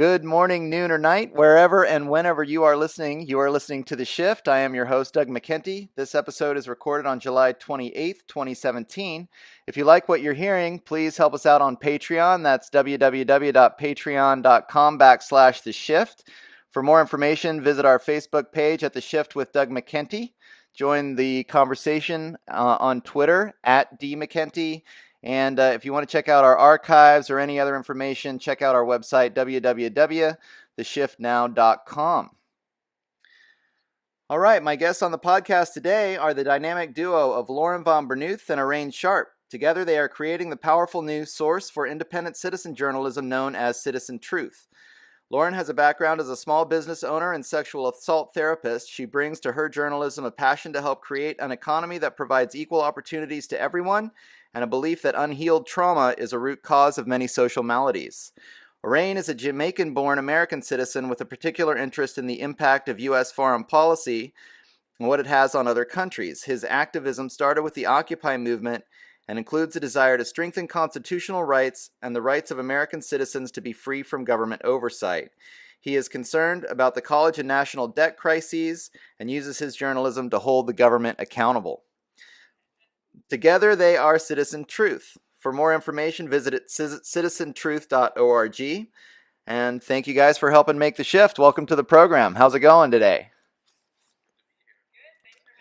Good morning, noon, or night, wherever and whenever you are listening to The Shift. I am your host, Doug McKenty. This episode is recorded on July 28th, 2017. If you like what you're hearing, please help us out on Patreon. That's www.patreon.com/The Shift. For more information, visit our Facebook page at The Shift with Doug McKenty. Join the conversation on Twitter at DMcKenty. And if you want to check out our archives or any other information, check out our website, www.theshiftnow.com. All right, my guests on the podcast today are the dynamic duo of Lauren von Bernuth and Elaine Sharp. Together, they are creating the powerful news source for independent citizen journalism known as CitizenTruth. Lauren has a background as a small business owner and sexual assault therapist. She brings to her journalism a passion to help create an economy that provides equal opportunities to everyone, and a belief that unhealed trauma is a root cause of many social maladies. Elaine is a Jamaican-born American citizen with a particular interest in the impact of U.S. foreign policy and what it has on other countries. His activism started with the Occupy movement and includes a desire to strengthen constitutional rights and the rights of American citizens to be free from government oversight. He is concerned about the college and national debt crises and uses his journalism to hold the government accountable. Together, they are CitizenTruth. For more information, visit CitizenTruth.org. And thank you guys for helping make the shift. Welcome to the program. How's it going today?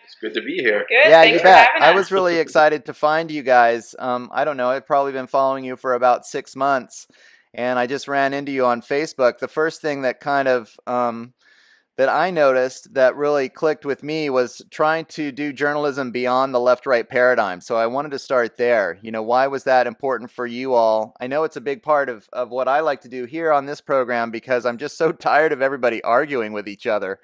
It's good to be here. Good. Yeah, Thanks you for bet. having I us. was really excited to find you guys. I don't know, I've probably been following you for about 6 months, and I just ran into you on Facebook. The first thing that kind of that I noticed that really clicked with me was trying to do journalism beyond the left-right paradigm. So I wanted to start there. You know, why was that important for you all? I know it's a big part of what I like to do here on this program because I'm just so tired of everybody arguing with each other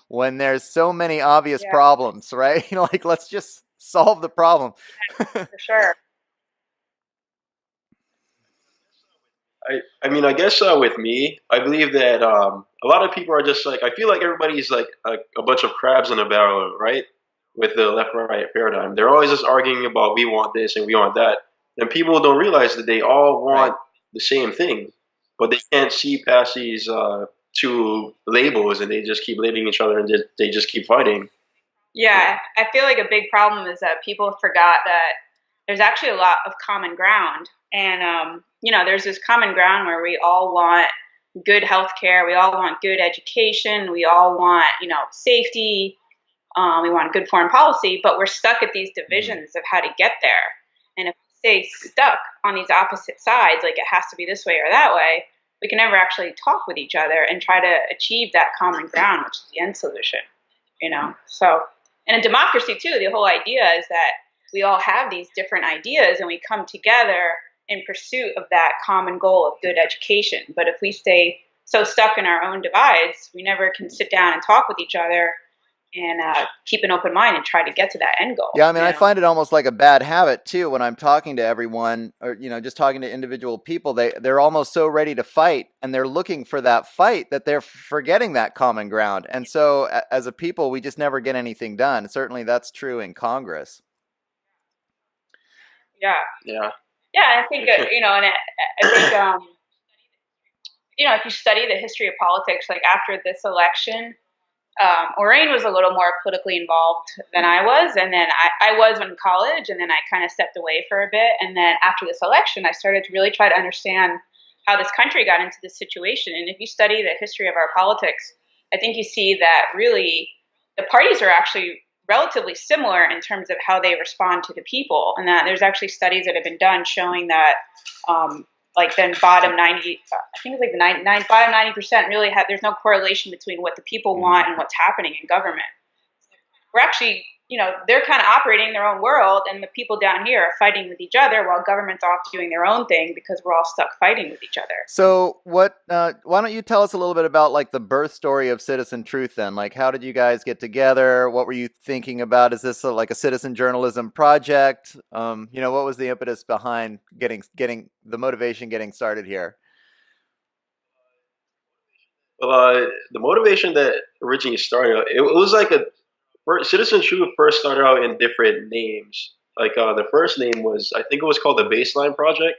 when there's so many obvious problems, right? Like, let's just solve the problem. For sure. I guess with me, I believe that a lot of people are just like, I feel like everybody's like a bunch of crabs in a barrel, right? With the left-right paradigm. They're always just arguing about we want this and we want that. And people don't realize that they all want the same thing, but they can't see past these two labels, and they just keep labeling each other, and they just keep fighting. Yeah, I feel like a big problem is that people forgot that there's actually a lot of common ground. And, there's this common ground where we all want good health care. We all want good education. We all want, safety. We want good foreign policy, but we're stuck at these divisions of how to get there. And if we stay stuck on these opposite sides, like it has to be this way or that way, we can never actually talk with each other and try to achieve that common ground, which is the end solution, So, and in democracy too, the whole idea is that we all have these different ideas and we come together in pursuit of that common goal of good education. But if we stay so stuck in our own divides, we never can sit down and talk with each other and keep an open mind and try to get to that end goal. Yeah, I mean, I find it almost like a bad habit too when I'm talking to everyone, or just talking to individual people. They're almost so ready to fight, and they're looking for that fight that they're forgetting that common ground. And so, as a people, we just never get anything done. Certainly, that's true in Congress. Yeah. I think I think if you study the history of politics, like after this election. Elaine was a little more politically involved than I was, and then I was in college, and then I kind of stepped away for a bit, and then after this election, I started to really try to understand how this country got into this situation. And if you study the history of our politics, I think you see that really the parties are actually relatively similar in terms of how they respond to the people, and that there's actually studies that have been done showing that then bottom 90, I think it's like 90% really there's no correlation between what the people want and what's happening in government. We're actually, they're kind of operating their own world, and the people down here are fighting with each other while government's off doing their own thing because we're all stuck fighting with each other. So why don't you tell us a little bit about like the birth story of CitizenTruth then? Like, how did you guys get together? What were you thinking about? Is this like a citizen journalism project? What was the impetus behind getting the motivation getting started here? Well, the motivation that originally started, it was like CitizenTruth first started out in different names. Like the first name was, I think it was called the Baseline Project,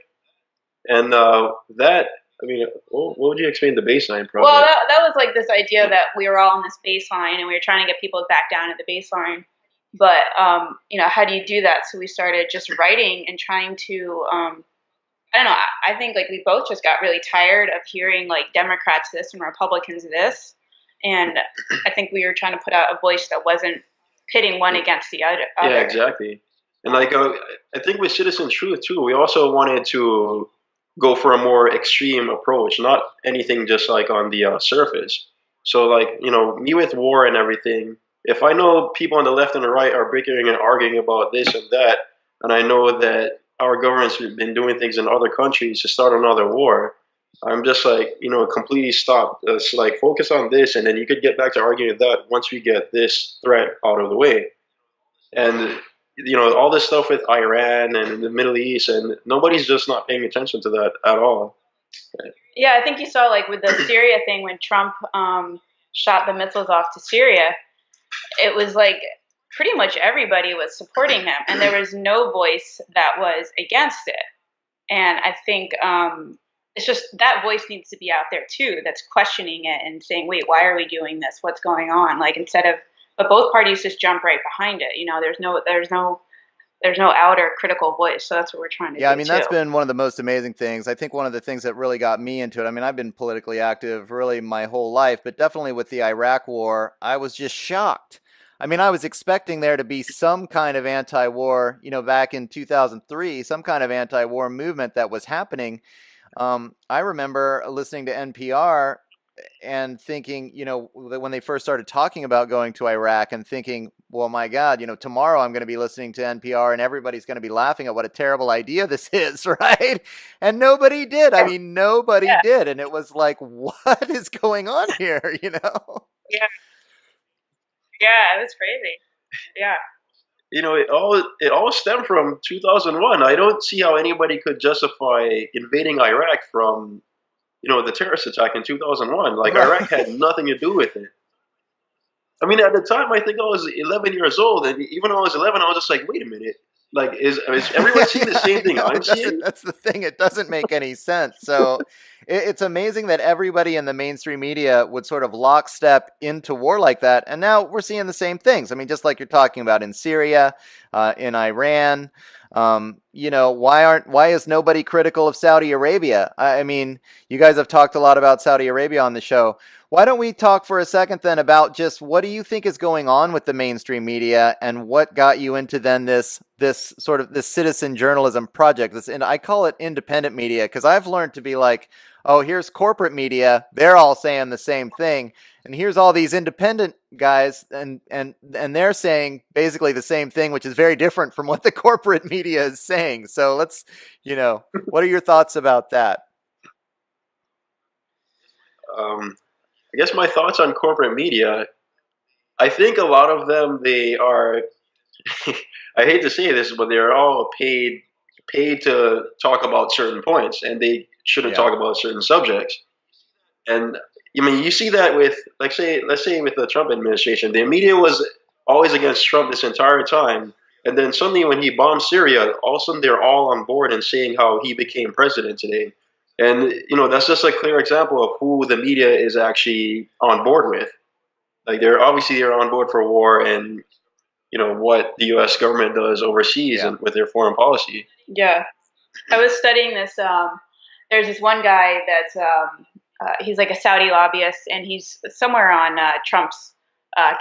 and that I mean, what would you explain the baseline Well, project? that was like this idea that we were all on this baseline and we were trying to get people back down to the baseline. But, how do you do that? So we started just writing and trying to, I don't know. I think like we both just got really tired of hearing like Democrats this and Republicans this. And I think we were trying to put out a voice that wasn't pitting one against the other. Yeah, exactly. And like, I think with Citizen Truth too, we also wanted to go for a more extreme approach, not anything just like on the surface. So like, me with war and everything, if I know people on the left and the right are bickering and arguing about this and that, and I know that our government's been doing things in other countries to start another war, I'm just like, completely stop. Let's like focus on this, and then you could get back to arguing that once we get this threat out of the way. And all this stuff with Iran and the Middle East, and nobody's just not paying attention to that at all. Yeah, I think you saw like with the Syria thing when Trump shot the missiles off to Syria, it was like pretty much everybody was supporting him, and there was no voice that was against it. And I think it's just that voice needs to be out there too, that's questioning it and saying, "Wait, why are we doing this? What's going on?" Like instead of, but both parties just jump right behind it. There's no outer critical voice. So that's what we're trying to Yeah, I do mean, too. that's been one of the most amazing things. I think one of the things that really got me into it, I mean, I've been politically active really my whole life, but definitely with the Iraq war, I was just shocked. I mean, I was expecting there to be some kind of anti war, back in 2003, some kind of anti war movement that was happening. I remember listening to NPR and thinking, when they first started talking about going to Iraq and thinking, well, my God, tomorrow I'm going to be listening to NPR and everybody's going to be laughing at what a terrible idea this is, right? And nobody did. I mean, nobody Yeah, did. And it was like, what is going on here? yeah, yeah. It was crazy. Yeah. It all stemmed from 2001. I don't see how anybody could justify invading Iraq from the terrorist attack in 2001. Like Iraq had Right. nothing to do with it. I mean, at the time, I think I was 11 years old, and even though I was 11, I was just like, wait a minute, like, is everyone seeing the Yeah, same I thing know I'm it doesn't. seeing? That's the thing. It doesn't make any sense. So it's amazing that everybody in the mainstream media would sort of lockstep into war like that, and now we're seeing the same things. I mean, just like you're talking about in Syria, in Iran. Why is nobody critical of Saudi Arabia? I mean, you guys have talked a lot about Saudi Arabia on the show. Why don't we talk for a second then about just what do you think is going on with the mainstream media and what got you into then this sort of this citizen journalism project? And I call it independent media because I've learned to be like, oh, here's corporate media, they're all saying the same thing, and here's all these independent guys and they're saying basically the same thing, which is very different from what the corporate media is saying. So what are your thoughts about that? Um, I guess my thoughts on corporate media. I think a lot of them they are. I hate to say this, but they're all paid to talk about certain points, and they shouldn't Yeah. talk about certain subjects. And I mean, you see that with, like, let's say with the Trump administration, the media was always against Trump this entire time, and then suddenly when he bombed Syria, all of a sudden they're all on board and saying how he became president today. And that's just a clear example of who the media is actually on board with. Like they're on board for war and what the U.S. government does overseas Yeah. and with their foreign policy. Yeah. I was studying this. There's this one guy that's he's like a Saudi lobbyist, and he's somewhere on Trump's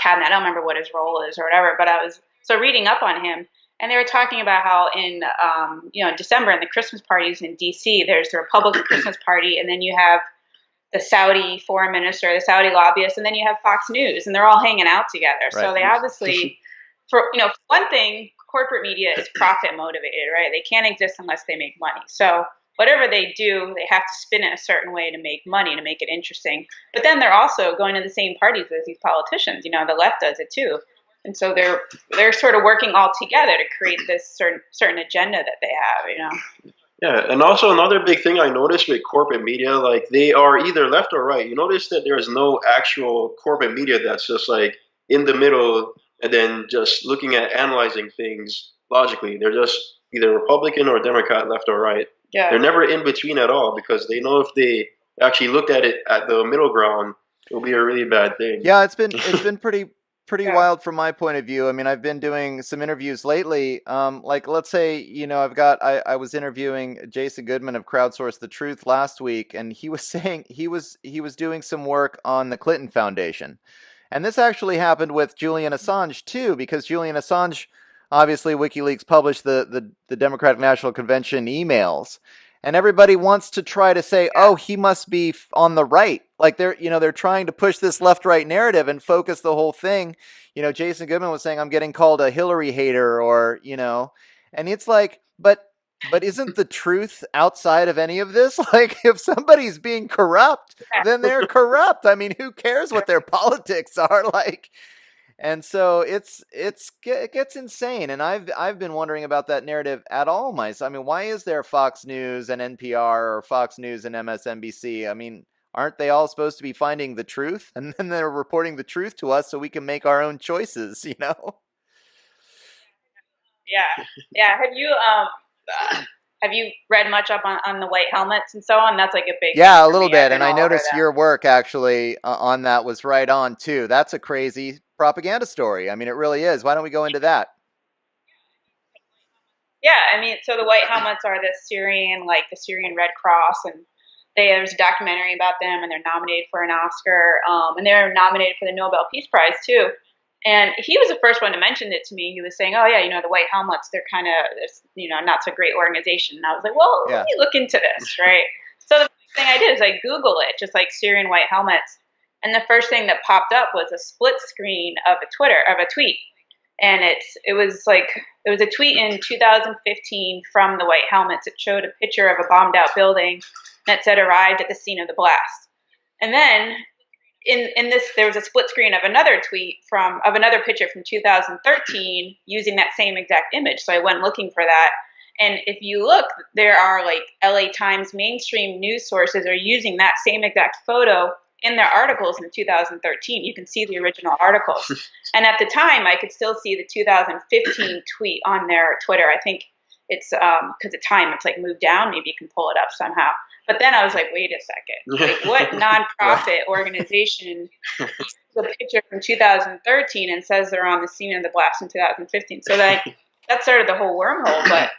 cabinet. I don't remember what his role is or whatever, but I was so reading up on him, and they were talking about how in December in the Christmas parties in D.C. there's the Republican Christmas party, and then you have the Saudi foreign minister, the Saudi lobbyist, and then you have Fox News, and they're all hanging out together. Right. So they obviously, for one thing, corporate media is profit motivated, right? They can't exist unless they make money. So whatever they do, they have to spin it a certain way to make money, to make it interesting. But then they're also going to the same parties as these politicians. The left does it too. And so they're sort of working all together to create this certain agenda that they have. Yeah, and also another big thing I noticed with corporate media, like they are either left or right. You notice that there's no actual corporate media that's just like in the middle and then just looking at analyzing things logically. They're just either Republican or Democrat, left or right. Yeah. They're never in between at all because they know if they actually looked at it at the middle ground, it'll be a really bad thing. Yeah, it's been pretty Yeah. wild from my point of view. I mean, I've been doing some interviews lately. Like let's say, I was interviewing Jason Goodman of Crowdsource the Truth last week, and he was saying he was doing some work on the Clinton Foundation. And this actually happened with Julian Assange too, because Julian Assange, obviously WikiLeaks published the Democratic National Convention emails, and everybody wants to try to say, Yeah. "Oh, he must be on the right." Like they're trying to push this left-right narrative and focus the whole thing. Jason Goodman was saying, "I'm getting called a Hillary hater," and it's like, but isn't the truth outside of any of this? Like, if somebody's being corrupt, then they're corrupt. I mean, who cares what their politics are like? And so it gets insane, and I've been wondering about that narrative at all myself. I mean, why is there Fox News and NPR or Fox News and MSNBC? I mean, aren't they all supposed to be finding the truth, and then they're reporting the truth to us so we can make our own choices? Yeah. Yeah. Have you read much up on the white helmets and so on? That's like a big thing Yeah, a for little me. I've bit, been and I all over noticed them. your work actually on that was right on too. That's a crazy propaganda story. I mean, it really is. Why don't we go into that? Yeah, I mean, so the white helmets are the Syrian Red Cross, and there's a documentary about them, and they're nominated for an Oscar, and they're nominated for the Nobel Peace Prize too. And he was the first one to mention it to me. He was saying, "Oh yeah, the white helmets, they're kind of, not so great organization." And I was like, "Well, let Yeah. me look into this, right?" So the first thing I did is I Google it, just like Syrian white helmets, and the first thing that popped up was a split screen of a tweet, and it was a tweet in 2015 from the White Helmets. It showed a picture of a bombed out building that said arrived at the scene of the blast. And then in this there was a split screen of another tweet of another picture from 2013 using that same exact image. So I went looking for that. And if you look, there are like LA Times mainstream news sources are using that same exact photo in their articles in 2013. You can see the original articles. And at the time, I could still see the 2015 tweet on their Twitter. I think it's because the time it's like moved down. Maybe you can pull it up somehow. But then I was like, wait a second. Like, what nonprofit organization uses a picture from 2013 and says they're on the scene of the blast in 2015? So that started the whole wormhole. But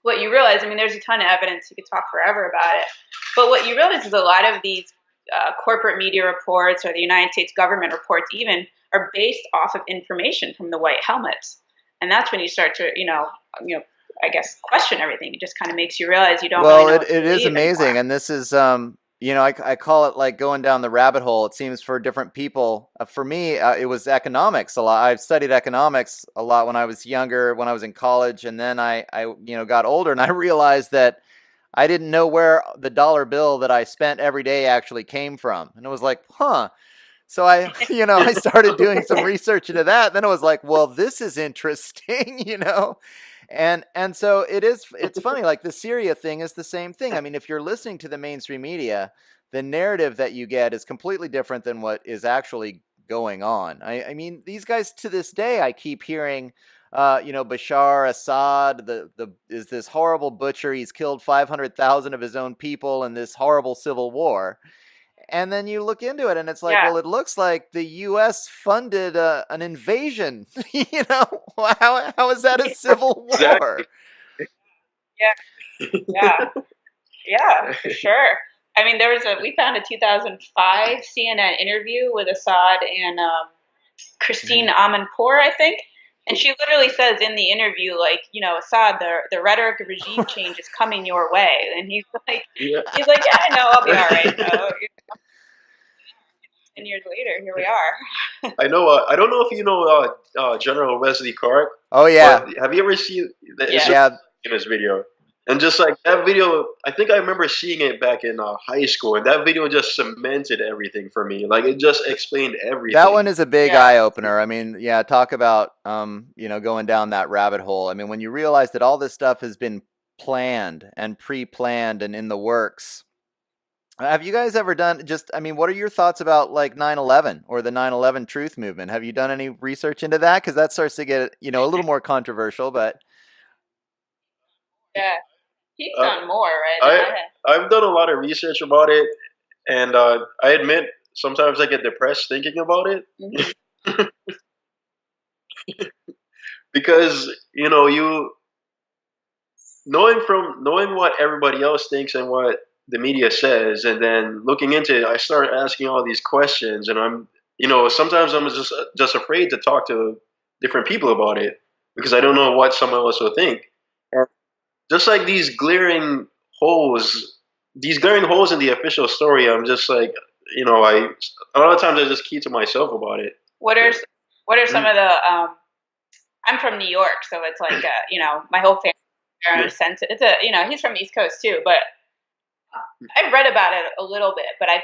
what you realize, I mean, there's a ton of evidence. You could talk forever about it. But what you realize is a lot of these corporate media reports or the United States government reports even are based off of information from the white helmets. And that's when you start to, I guess, question everything. It just kind of makes you realize you don't really Well, know it, what to it is believe anymore. amazing, and this is I call it like going down the rabbit hole. It seems for different people. For me, it was economics a lot. I've studied economics a lot when I was younger, when I was in college, and then I got older, and I realized that I didn't know where the dollar bill that I spent every day actually came from, and it was like, huh. So I started doing some research into that. Then it was like, well, this is interesting, and so it's funny, like the Syria thing is the same thing. I mean, if you're listening to the mainstream media, the narrative that you get is completely different than what is actually going on. I mean, these guys to this day, I keep hearing, Bashar Assad, the is this horrible butcher. He's killed 500,000 of his own people in this horrible civil war. And then you look into it, and it's like, Yeah, well, it looks like the U.S. funded an invasion. How is that a civil Exactly. war? yeah, yeah, yeah, for sure. I mean, we found a 2005 CNN interview with Assad and Christine Amanpour, I think. And she literally says in the interview, like, Assad, the rhetoric of regime change is coming your way. And Yeah. yeah, I know, I'll be all right. 10 years later, here we are. I know. I don't know if you know General Wesley Clark, Oh but yeah, have you ever seen it's Yeah, just yeah. in this video? And just like that video, I think I remember seeing it back in high school, and that video just cemented everything for me. Like it just explained That everything. one is a big yeah, eye opener. I mean, yeah, talk about going down that rabbit hole. I mean, when you realize that all this stuff has been planned and pre-planned and in the works. Have you guys ever done I mean, what are your thoughts about like 9/11 or the 9/11 truth movement? Have you done any research into that? Because that starts to get, a little more controversial, but yeah. He's Uh, done more, right? Than I I have. I've done a lot of research about it, and I admit sometimes I get depressed thinking about it Mm-hmm. because you knowing what everybody else thinks and what the media says, and then looking into it, I start asking all these questions, and sometimes I'm just afraid to talk to different people about it because I don't know what someone else will think. And just like these glaring holes in the official story, I'm just like, I a lot of times I just keep to myself about it. What are what are some Mm, of the? I'm from New York, so it's like my whole family are in a yeah. sense. It's a he's from the East Coast too, but I've read about it a little bit, but I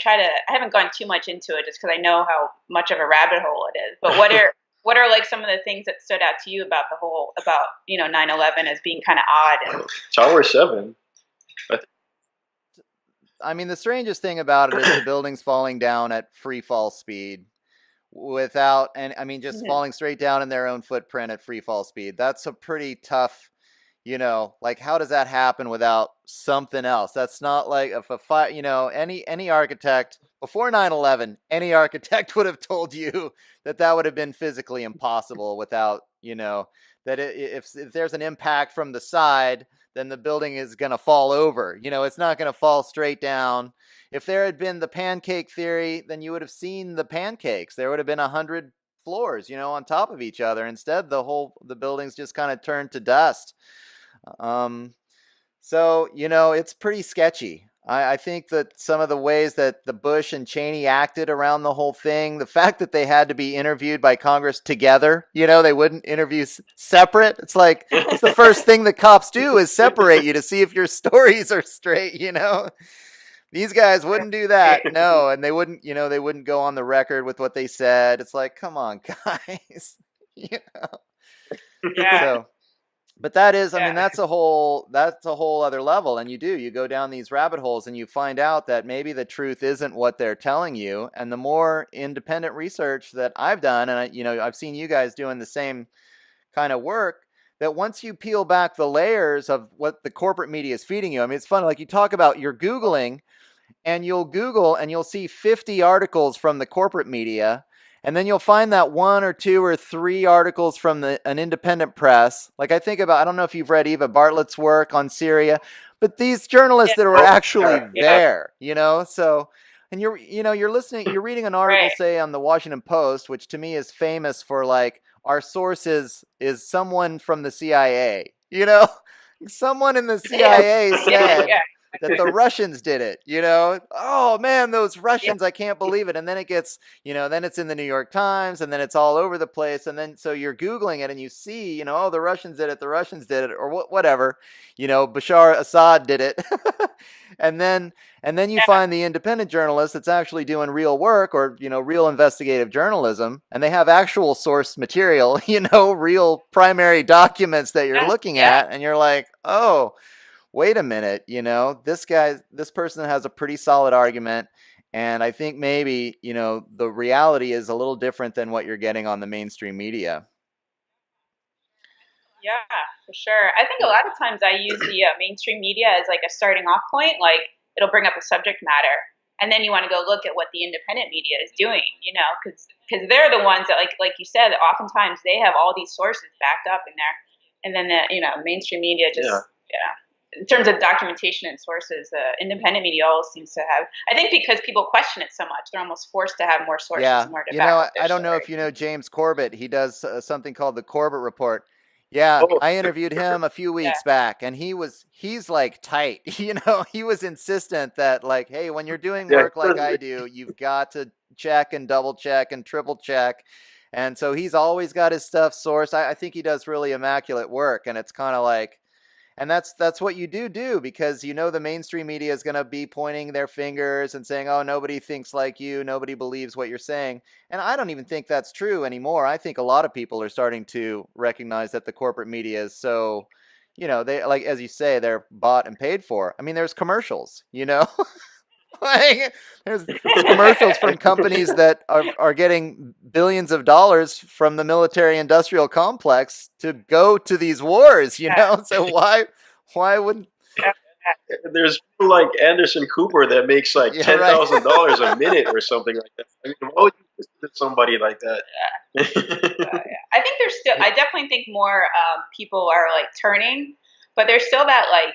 haven't gone too much into it just because I know how much of a rabbit hole it is. But what are like some of the things that stood out to you about the whole about 9/11 as being kind of odd and Tower 7. I I mean, the strangest thing about it is the buildings falling down at free fall speed without, and I mean, just Mhm. falling straight down in their own footprint at free fall speed. That's a pretty tough, like how does that happen without something else? That's not like if a fire, any architect before 9/11, any architect would have told you that that would have been physically impossible without, that if there's an impact from the side, then the building is going to fall over. It's not going to fall straight down. If there had been the pancake theory, then you would have seen the pancakes. There would have been 100 floors, on top of each other. Instead, the buildings just kind of turned to dust. Um, so, it's pretty sketchy. I think that some of the ways that the Bush and Cheney acted around the whole thing, the fact that they had to be interviewed by Congress together, they wouldn't interview separate. It's like, it's the first thing that cops do is separate you to see if your stories are straight. These guys wouldn't do that. No. And they wouldn't go on the record with what they said. It's like, come on, guys. Yeah. yeah, So, but that is, I mean, yeah, that's a whole other level. And you go down these rabbit holes and you find out that maybe the truth isn't what they're telling you. And the more independent research that I've done, and I've seen you guys doing the same kind of work, that once you peel back the layers of what the corporate media is feeding you, I mean, it's fun. Like you talk about, you're Googling and you'll Google and you'll see 50 articles from the corporate media. And then you'll find that one or two or three articles from an independent press. Like I don't know if you've read Eva Bartlett's work on Syria, but these journalists yeah, that were oh, actually yeah, there, so, and you're reading an article, right, say on the Washington Post, which to me is famous for like, our source is someone from the CIA, someone in the CIA yeah, said that the Russians did it. Oh man, those yeah, Russians, I can't believe it. And then it gets, then it's in the New York Times and then it's all over the place. And then so you're Googling it and you see, oh, the Russians did it, or whatever, Bashar Assad did it. and then you yeah, find the independent journalist that's actually doing real work or, real investigative journalism, and they have actual source material, real primary documents that you're yeah, looking yeah. at, and you're like, oh, wait a minute, this person has a pretty solid argument. And I think maybe, the reality is a little different than what you're getting on the mainstream media. Yeah, for sure. I think a lot of times I use the mainstream media as like a starting off point. Like it'll bring up a subject matter, and then you want to go look at what the independent media is doing. Because they're the ones that like you said, oftentimes they have all these sources backed up in there, and then the mainstream media just yeah. in terms of documentation and sources, the independent media always seems to have. I think because people question it so much, they're almost forced to have more sources, Yeah. more to back up their I don't know if story. you know James Corbett. He does something called the Corbett Report. Yeah, Oh, I interviewed him a few Yeah, weeks back and he's like tight. He was insistent that like, hey, when you're doing yeah. work like I do, you've got to check and double check and triple check. And so he's always got his stuff sourced. I think he does really immaculate work, and it's kind of like, and that's what you do because the mainstream media is going to be pointing their fingers and saying, oh, nobody thinks like you, nobody believes what you're saying. And I don't even think that's true anymore. I think a lot of people are starting to recognize that the corporate media is so, they, like, as you say, they're bought and paid for. I mean, there's commercials. Like, there's commercials from companies that are getting billions of dollars from the military industrial complex to go to these wars, yeah, so why wouldn't yeah. there's people like Anderson Cooper that makes like Yeah, ten right. thousand dollars a minute or something like that. I mean, why would you listen to somebody like that? Yeah. I think there's still. I definitely think more people are like turning, but there's still that like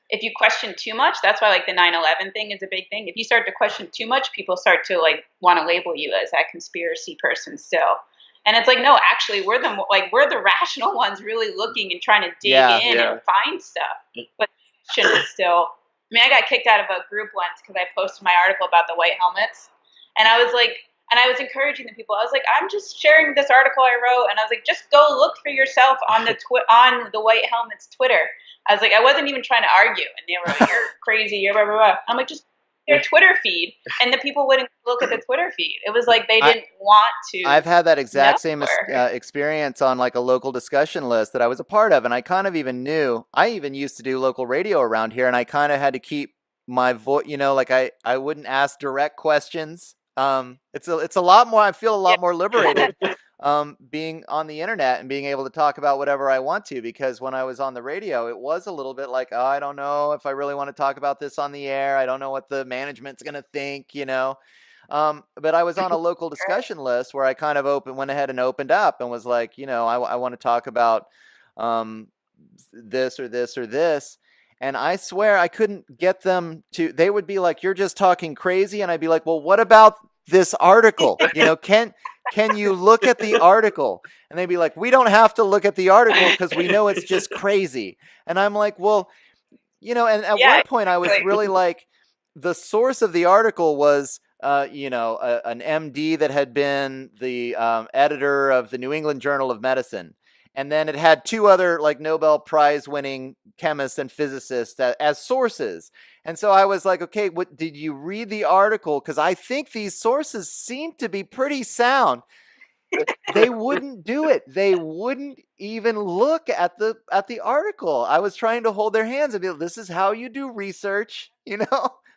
if you question too much, that's why like the 9/11 thing is a big thing. If you start to question too much, people start to like want to label you as that conspiracy person still. And it's like, no, actually, we're the rational ones, really looking and trying to dig Yeah. in Yeah. and find stuff. But the question is still. I mean, I got kicked out of a group once because I posted my article about the white helmets, and I was like, and I was encouraging the people. I was like, I'm just sharing this article I wrote, and I was like, just go look for yourself on on the white helmets Twitter. I was like, I wasn't even trying to argue, and they were like, "You're crazy, you're blah blah blah." I'm like, just their Twitter feed, and the people wouldn't look at the Twitter feed. It was like they I didn't want I've to had that know. exact same experience on like a local discussion list that I was a part of, and I kind of even knew. I even used to do local radio around here, and I kind of had to keep my voice. Like I wouldn't ask direct questions. It's a lot more. I feel a Yeah, lot more liberated. Being on the internet and being able to talk about whatever I want to, because when I was on the radio, it was a little bit like, oh, I don't know if I really want to talk about this on the air. I don't know what the management's going to think. But I was on a local discussion list where I kind of went ahead and opened up and was like, I want to talk about um, this or this or this. And I swear I couldn't get them to, they would be like, you're just talking crazy. And I'd be like, well, what about this article? Can you look at the article? And they'd be like, we don't have to look at the article because we know it's just crazy. And I'm like, well, and at yeah, one point I was exactly. really like, the source of the article was, an MD that had been the editor of the New England Journal of Medicine. And then it had two other like Nobel Prize winning chemists and physicists as sources. And so I was like, okay, what did you read the article? Because I think these sources seem to be pretty sound. They wouldn't do it. They wouldn't even look at the article. I was trying to hold their hands and be like, this is how you do research,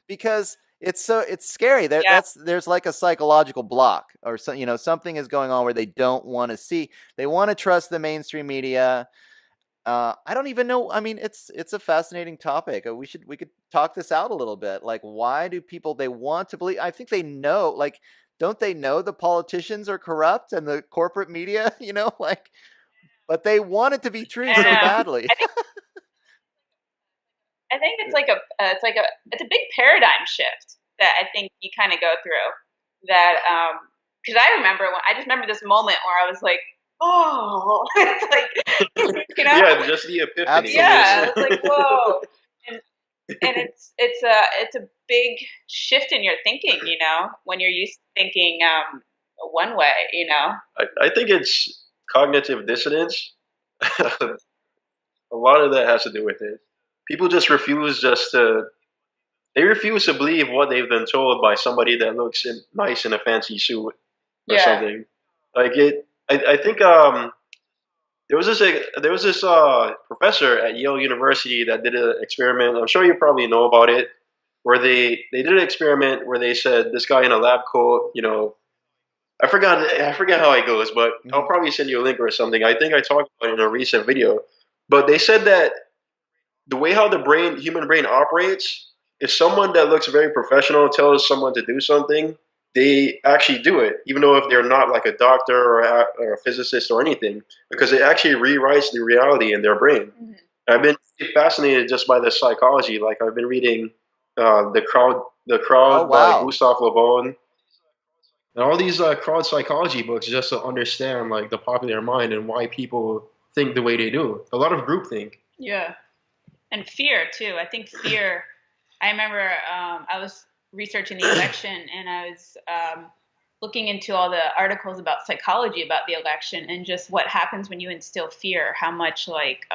because it's scary. Yeah, There's like a psychological block, or something is going on where they don't want to see. They want to trust the mainstream media. I don't even know. I mean, it's a fascinating topic. We could talk this out a little bit. Like, why do people they want to believe? I think they know. Like, don't they know the politicians are corrupt and the corporate media? Like, but they want it to be true so and badly. I think it's a big paradigm shift that I think you kind of go through. That because I just remember this moment where I was like, oh, it's like Yeah, just the epiphany. yeah, Absolutely. it's like whoa, and it's a big shift in your thinking, when you're used to thinking one way, I think it's cognitive dissonance. A lot of that has to do with it. People just refuse they refuse to believe what they've been told by somebody that looks nice in a fancy suit or Yeah, something. Like it, I think there was this professor at Yale University that did an experiment. I'm sure you probably know about it, where they did an experiment where they said this guy in a lab coat, I forget how it goes, but I'll Mhm. probably send you a link or something. I think I talked about it in a recent video. But they said that the way how human brain operates, if someone that looks very professional tells someone to do something, they actually do it, even though if they're not like a doctor or a physicist or anything, because it actually rewrites the reality in their brain. mm-hmm. I've been fascinated just by the psychology. Like I've been reading the Oh Crowd by wow. Gustav Le Bon, and all these crowd psychology books just to understand like the popular mind and why people think the way they do. A lot of groupthink. Yeah, and fear too. I think fear. I remember I was researching the election, and I was looking into all the articles about psychology about the election and just what happens when you instill fear. How much like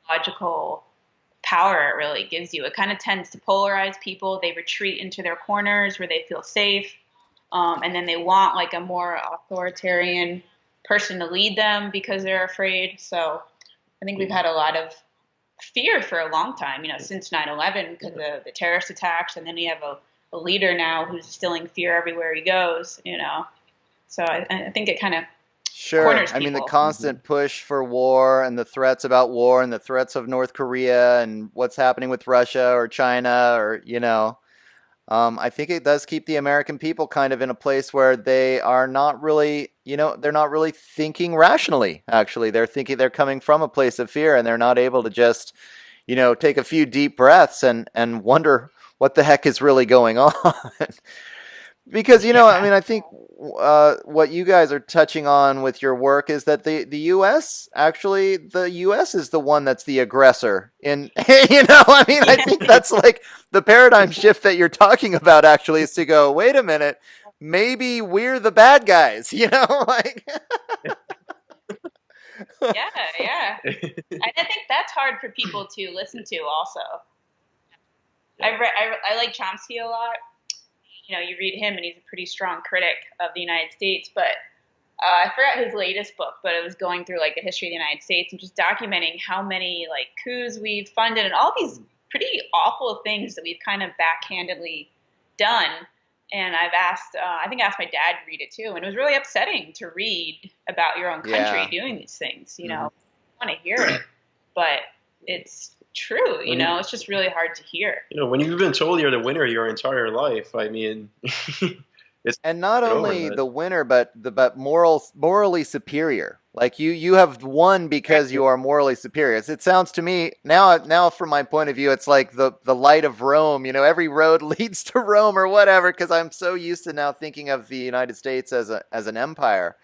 logical power it really gives you. It kind of tends to polarize people. They retreat into their corners where they feel safe, and then they want like a more authoritarian person to lead them because they're afraid. So I think we've had a lot of fear for a long time, since 9/11 because of the terrorist attacks, and then you have a leader now who's instilling fear everywhere he goes. So I think it kind of Sure. corners I mean, the people. constant push for war and the threats about war and the threats of North Korea and what's happening with Russia or China or, I think it does keep the American people kind of in a place where they are not really, they're not really thinking rationally, actually. They're coming from a place of fear and they're not able to just, take a few deep breaths and wonder what the heck is really going on. Because I Yeah. mean, I think what you guys are touching on with your work is that the U.S. actually the U.S. is the one that's the aggressor. In I mean, I Yeah. think that's like the paradigm shift that you're talking about. Actually, is to go, wait a minute, maybe we're the bad guys. Like Yeah. Yeah. And I think that's hard for people to listen to. Also, I like Chomsky a lot. You read him, and he's a pretty strong critic of the United States. But I forgot his latest book, but it was going through like the history of the United States and just documenting how many like coups we've funded and all these pretty awful things that we've kind of backhandedly done. And I think I asked my dad to read it too, and it was really upsetting to read about your own country yeah. doing these things. Mhm. I want to hear it, but it's true. It's just really hard to hear. When you've been told you're the winner your entire life, I mean, it's And not over only that. the winner, but morally superior. Like you have won Right. because you are morally superior. It sounds to me now from my point of view, it's like the light of Rome. Every road leads to Rome or whatever. Because I'm so used to now thinking of the United States as an empire.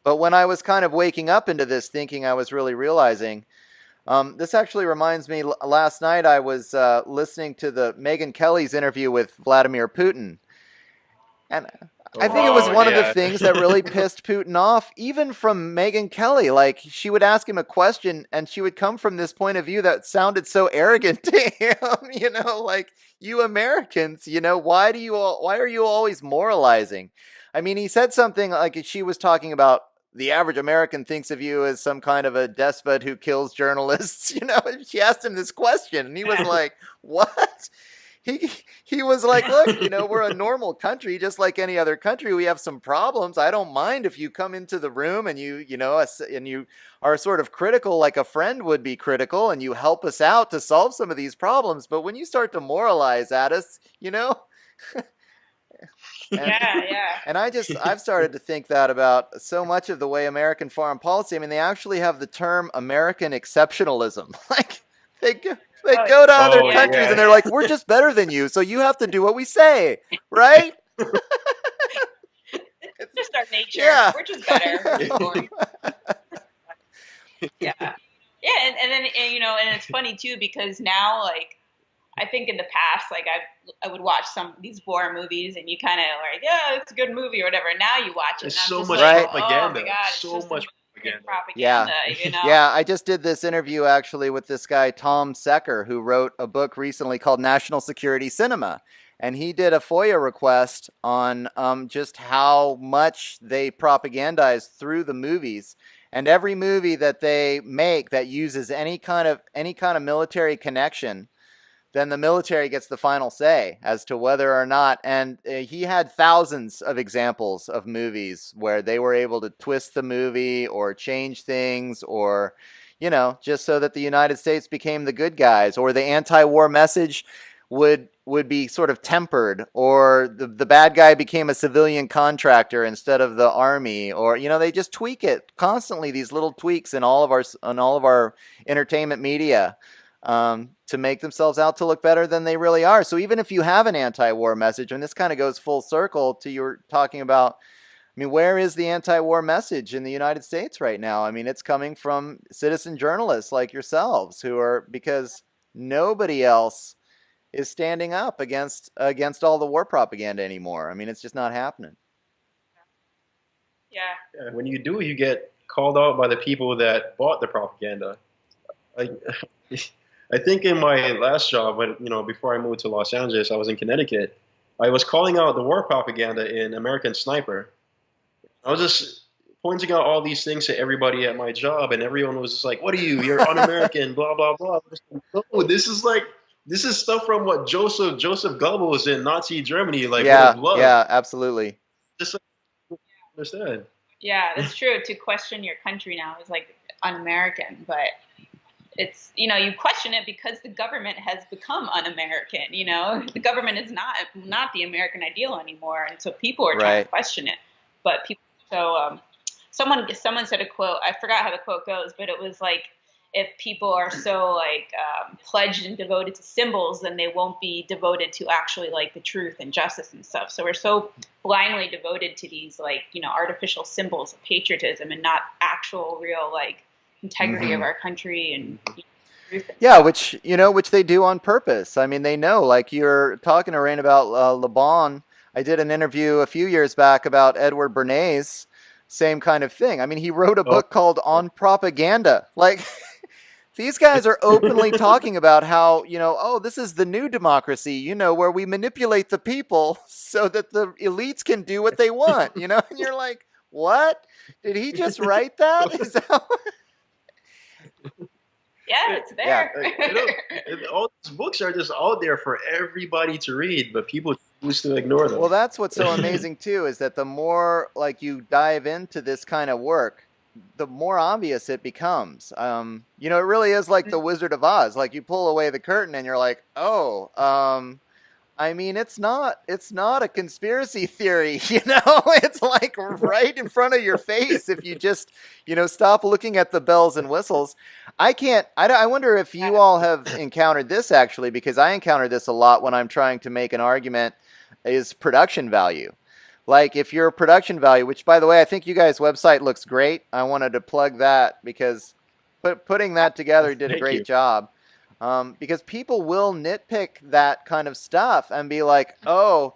But when I was kind of waking up into this thinking, I was really realizing. This actually reminds me. Last night I was listening to the Megyn Kelly's interview with Vladimir Putin. And I think it was Oh one of the yeah. things that really pissed Putin off, even from Megyn Kelly. Like, she would ask him a question, and she would come from this point of view that sounded so arrogant to him. Like, you Americans, why are you always moralizing? I mean, he said something like she was talking about the average American thinks of you as some kind of a despot who kills journalists. She asked him this question, and he was like, "What?" He was like, look, we're a normal country, just like any other country. We have some problems. I don't mind if you come into the room and and you are sort of critical, like a friend would be critical, and you help us out to solve some of these problems. But when you start to moralize at us, and Yeah. Yeah. and I've started to think that about so much of the way American foreign policy. I mean, they actually have the term American exceptionalism. Like they go, they Oh, go to other Oh yeah. countries and yeah. they're like, we're just better than you, so you have to do what we say, right? It's, Just our nature. yeah, We're just I better. We're just know. born. Yeah. Yeah, and then and it's funny too because now like I think in the past like I would watch some of these war movies and you kind of like yeah it's a good movie or whatever. Now you watch it There's and I'm so just much like Right. oh my propaganda. god it's So just much American propaganda. Yeah. propaganda. Yeah, I just did this interview actually with this guy, Tom Secker, who wrote a book recently called National Security Cinema. And he did a FOIA request on just how much they propagandize through the movies. And every movie that they make that uses any kind of military connection, then the military gets the final say as to whether or not. And he had thousands of examples of movies where they were able to twist the movie or change things or, just so that the United States became the good guys, or the anti-war message would be sort of tempered, or the bad guy became a civilian contractor instead of the army, or they just tweak it constantly, these little tweaks in all of our entertainment media, to make themselves out to look better than they really are. So even if you have an anti-war message, and this kind of goes full circle to your talking about, I mean, where is the anti-war message in the United States right now? I mean, it's coming from citizen journalists like yourselves because nobody else is standing up against all the war propaganda anymore. I mean, it's just not happening. Yeah. Yeah, when you do, you get called out by the people that bought the propaganda. I, I think in my last job, when before I moved to Los Angeles, I was in Connecticut. I was calling out the war propaganda in American Sniper. I was just pointing out all these things to everybody at my job, and everyone was just like, "What are you? You're un-American." Blah blah blah. I was like, no, this is stuff from what Joseph Goebbels in Nazi Germany like would have Yeah, loved. yeah, absolutely. Just like, understand. Yeah, that's true. To question your country now is like un-American, but it's, you question it because the government has become un-American. The government is not the American ideal anymore, and so people are trying to Right. question it. But people, so someone said a quote. I forgot how the quote goes, but it was like, if people are so like pledged and devoted to symbols, then they won't be devoted to actually like the truth and justice and stuff. So we're so blindly devoted to these like artificial symbols of patriotism and not actual real like integrity of Mm-hmm. our country and truth and Yeah, stuff. which they do on purpose. I mean, they know. Like you're talking to Rain about Le Bon. I did an interview a few years back about Edward Bernays. Same kind of thing. I mean, he wrote a Oh, book called yeah. On Propaganda. Like these guys are openly talking about how, oh, this is the new democracy, where we manipulate the people so that the elites can do what they want, And you're like, what? Did he just write that? Is that Yeah, it's Yeah. there. All these books are just out there for everybody to read, but people choose to ignore Well, them. that's what's so amazing too, is that the more like you dive into this kind of work, the more obvious it becomes. It really is like the Wizard of Oz. Like you pull away the curtain and you're like, oh, I mean, it's not a conspiracy theory, It's like right in front of your face if you just, stop looking at the bells and whistles. I wonder if you all have encountered this actually, because I encounter this a lot when I'm trying to make an argument, is production value. Like if your production value, which by the way, I think you guys' website looks great. I wanted to plug that because putting that together, you did a Thank great you. job. Because people will nitpick that kind of stuff and be like, "Oh,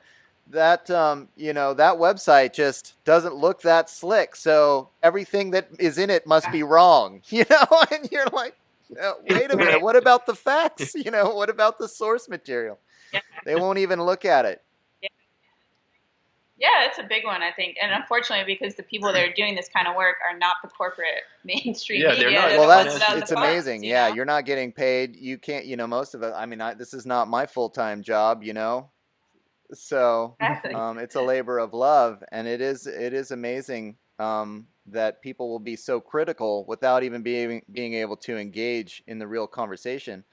that that website just doesn't look that slick, so everything that is in it must be wrong," And you're like, "Wait a minute, Right. what about the facts? What about the source material?" Yeah. They won't even look at it. Yeah. Yeah, it's a big one, I think. And unfortunately, because the people that are doing this kind of work are not the corporate mainstream Yeah, they're media, not they're Well, the ones that's without the it's financially. amazing. Yeah, funds. you're not getting paid. You can't, most of it. I mean, this is not my full-time job, So, Exactly. it's a labor of love, and it is amazing that people will be so critical without even being able to engage in the real conversation.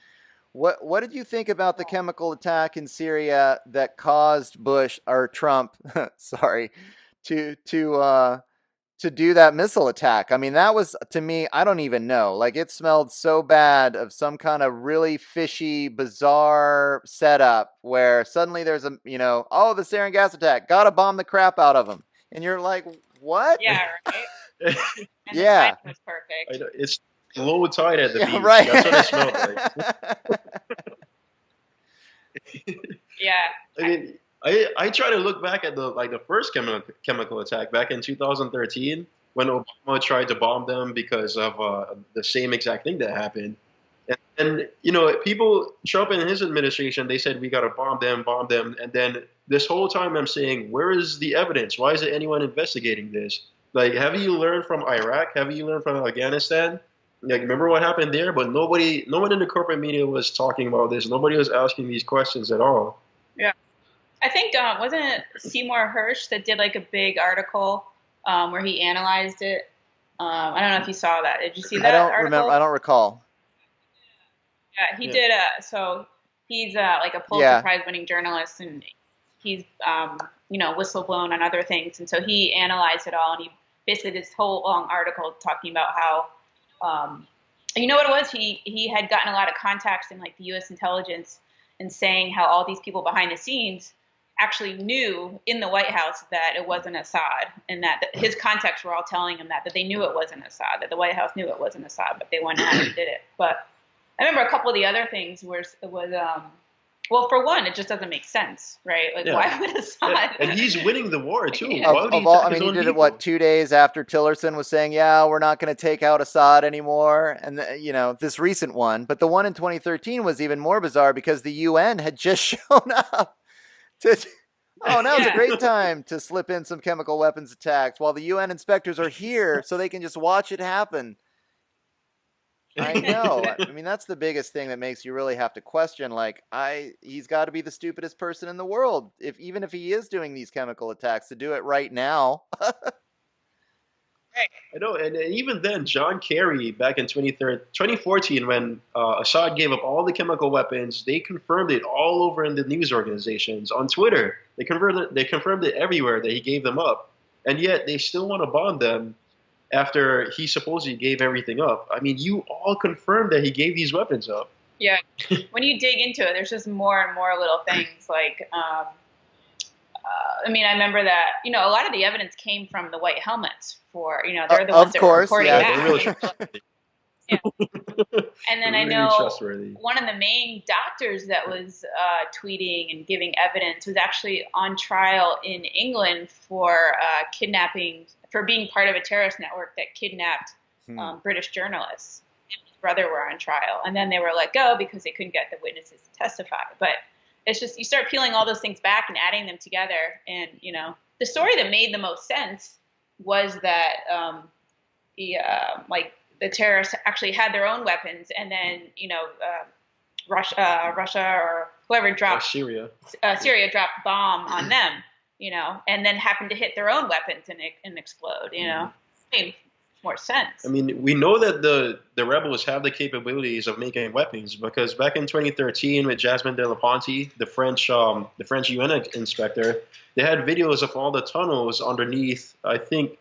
What did you think about the chemical attack in Syria that caused Bush or Trump, sorry, to to uh, to do that missile attack? I mean, that was to me, I don't even know. Like it smelled so bad of some kind of really fishy, bizarre setup where suddenly there's oh, the sarin gas attack, gotta bomb the crap out of them, and you're like, what? Yeah, right. And the Yeah, timing was perfect. It's low tide at the yeah, beach. That's what it smelled right. like. Yeah. I mean, I try to look back at the first chemical attack back in 2013 when Obama tried to bomb them because of the same exact thing that happened. And people, Trump and his administration, they said we got to bomb them. And then this whole time I'm saying, where is the evidence? Why isn't anyone investigating this? Like, have you learned from Iraq? Have you learned from Afghanistan? Like, remember what happened there? But no one in the corporate media was talking about this. Nobody was asking these questions at all. Yeah. I think wasn't it Seymour Hersh that did like a big article where he analyzed it? I don't know if you saw that. Did you see I that don't remember. I article? don't recall. Yeah, he Yeah. did. So he's like a Pulitzer Yeah. Prize winning journalist, and he's whistleblown on other things, and so he analyzed it all, and he basically did this whole long article talking about how, you know what it was? He had gotten a lot of contacts in like the U.S. intelligence, and saying how all these people behind the scenes actually knew in the White House that it wasn't Assad, and that his contacts were all telling him that they knew it wasn't Assad, that the White House knew it wasn't Assad, but they went ahead and did it. But I remember a couple of the other things was well, for one, it just doesn't make sense, right? Like, Yeah. why would Assad? And he's winning the war too. Yeah. Why would he Of all, attack I his mean, he own did it people? 2 days after Tillerson was saying, "Yeah, we're not going to take out Assad anymore," and this recent one, but the one in 2013 was even more bizarre because the UN had just shown up to. Oh, now's a Yeah. great time to slip in some chemical weapons attacks while the UN inspectors are here, so they can just watch it happen. I know. I mean, that's the biggest thing that makes you really have to question. Like, he's got to be the stupidest person in the world, even if he is doing these chemical attacks, to do it right now. I know, and even then, John Kerry back in 2014, when Assad gave up all the chemical weapons, they confirmed it all over in the news organizations on Twitter. They confirmed it everywhere that he gave them up, and yet they still want to bomb them after he supposedly gave everything up. I mean, you all confirmed that he gave these weapons up. Yeah. When you dig into it, there's just more and more little things like, I mean, I remember that, a lot of the evidence came from the white helmets for, they're the ones Of that were course, reporting yeah. They're really that. trustworthy. Yeah. And then I Really know trustworthy. one of the main doctors that was tweeting and giving evidence was actually on trial in England for kidnapping, for being part of a terrorist network that kidnapped British journalists. And his brother were on trial. And then they were let go because they couldn't get the witnesses to testify. But it's just, you start peeling all those things back and adding them together. And, the story that made the most sense was that the terrorists actually had their own weapons, and then Russia or whoever dropped Syria. Syria dropped a bomb on them, and then happened to hit their own weapons and explode. Made more sense. I mean, we know that the rebels have the capabilities of making weapons because back in 2013 with Jasmine de la Ponte, the French UN inspector, they had videos of all the tunnels underneath. I forget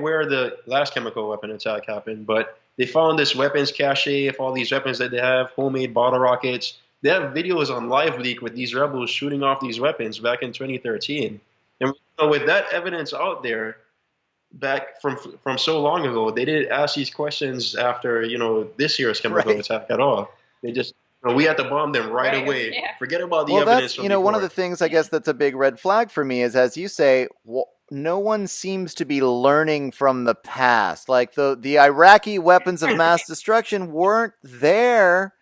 where the last chemical weapon attack happened, but they found this weapons cache of all these weapons that they have, homemade bottle rockets. They have videos on Live Leak with these rebels shooting off these weapons back in 2013. And with that evidence out there, back from so long ago, they didn't ask these questions after this year's chemical attack at all. They just we had to bomb them right away. Yeah. Forget about the Well, evidence. that's From before. one of the things I guess that's a big red flag for me is, as you say, no one seems to be learning from the past. Like the Iraqi weapons of mass destruction weren't there.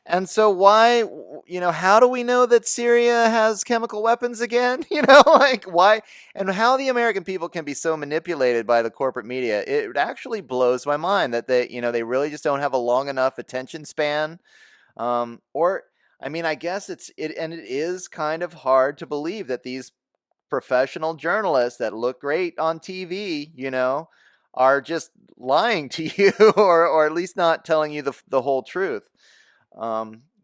And so why, how do we know that Syria has chemical weapons again? Like why, and how the American people can be so manipulated by the corporate media. It actually blows my mind that they really just don't have a long enough attention span. Or, I mean, I guess it is kind of hard to believe that these professional journalists that look great on TV, are just lying to you or at least not telling you the whole truth.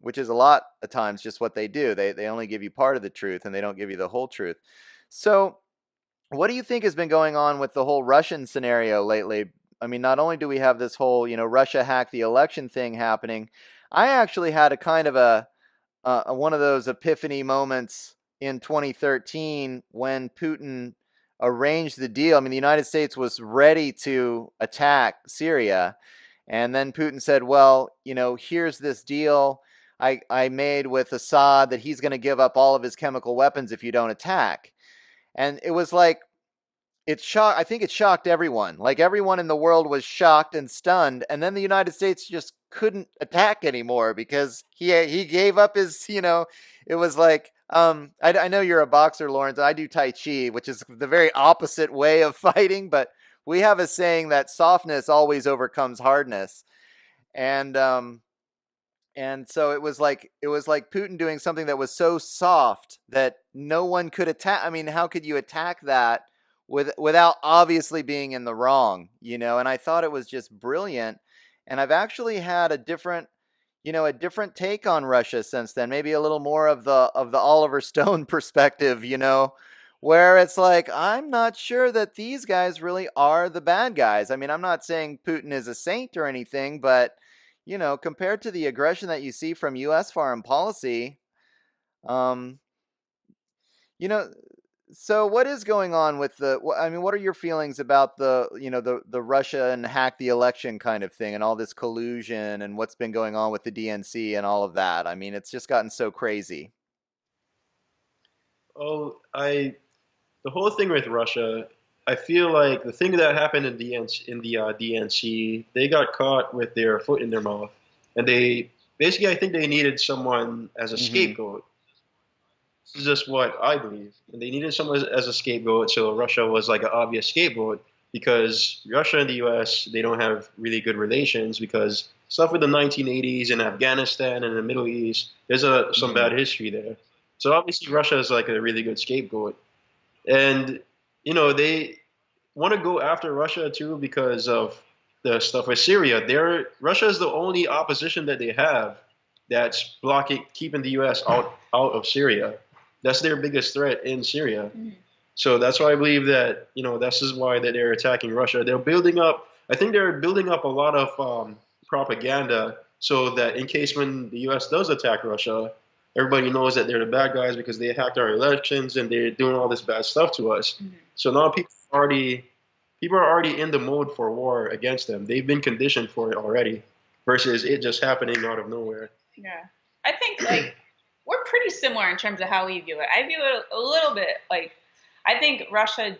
Which is a lot of times just what they do. They only give you part of the truth and they don't give you the whole truth. So what do you think has been going on with the whole Russian scenario lately? I mean, not only do we have this whole, Russia hacked the election thing happening, I actually had a kind of a one of those epiphany moments in 2013 when Putin arranged the deal. I mean, the United States was ready to attack Syria. And then Putin said, well, here's this deal I made with Assad that he's going to give up all of his chemical weapons if you don't attack. And it was like, I think it shocked everyone. Like everyone in the world was shocked and stunned. And then the United States just couldn't attack anymore because he gave up his, it was like, I know you're a boxer, Lawrence. I do Tai Chi, which is the very opposite way of fighting, but we have a saying that softness always overcomes hardness. And so it was like Putin doing something that was so soft that no one could attack. I mean, how could you attack that without obviously being in the wrong, And I thought it was just brilliant. And I've actually had a different take on Russia since then. Maybe a little more of the Oliver Stone perspective, where it's like, I'm not sure that these guys really are the bad guys. I mean, I'm not saying Putin is a saint or anything, but, compared to the aggression that you see from U.S. foreign policy, so what is going on with what are your feelings about the Russia and hack the election kind of thing and all this collusion and what's been going on with the DNC and all of that? I mean, it's just gotten so crazy. Oh, the whole thing with Russia, I feel like the thing that happened in the DNC, they got caught with their foot in their mouth, and they basically, I think they needed someone as a scapegoat. This is just what I believe, and they needed someone as a scapegoat. So Russia was like an obvious scapegoat because Russia and the U.S. they don't have really good relations because stuff with the 1980s in Afghanistan and the Middle East, there's some bad history there. So obviously Russia is like a really good scapegoat. And, they want to go after Russia too because of the stuff with Syria. Russia is the only opposition that they have that's blocking, keeping the U.S. out of Syria. That's their biggest threat in Syria. Mhm. So that's why I believe that this is why that they're attacking Russia. They're building up. I think they're building up a lot of propaganda so that in case when the U.S. does attack Russia, everybody knows that they're the bad guys because they hacked our elections and they're doing all this bad stuff to us. Mhm. So now people are already in the mode for war against them. They've been conditioned for it already, versus it just happening out of nowhere. Yeah. I think like we're pretty similar in terms of how we view it. I view it a little bit like I think Russia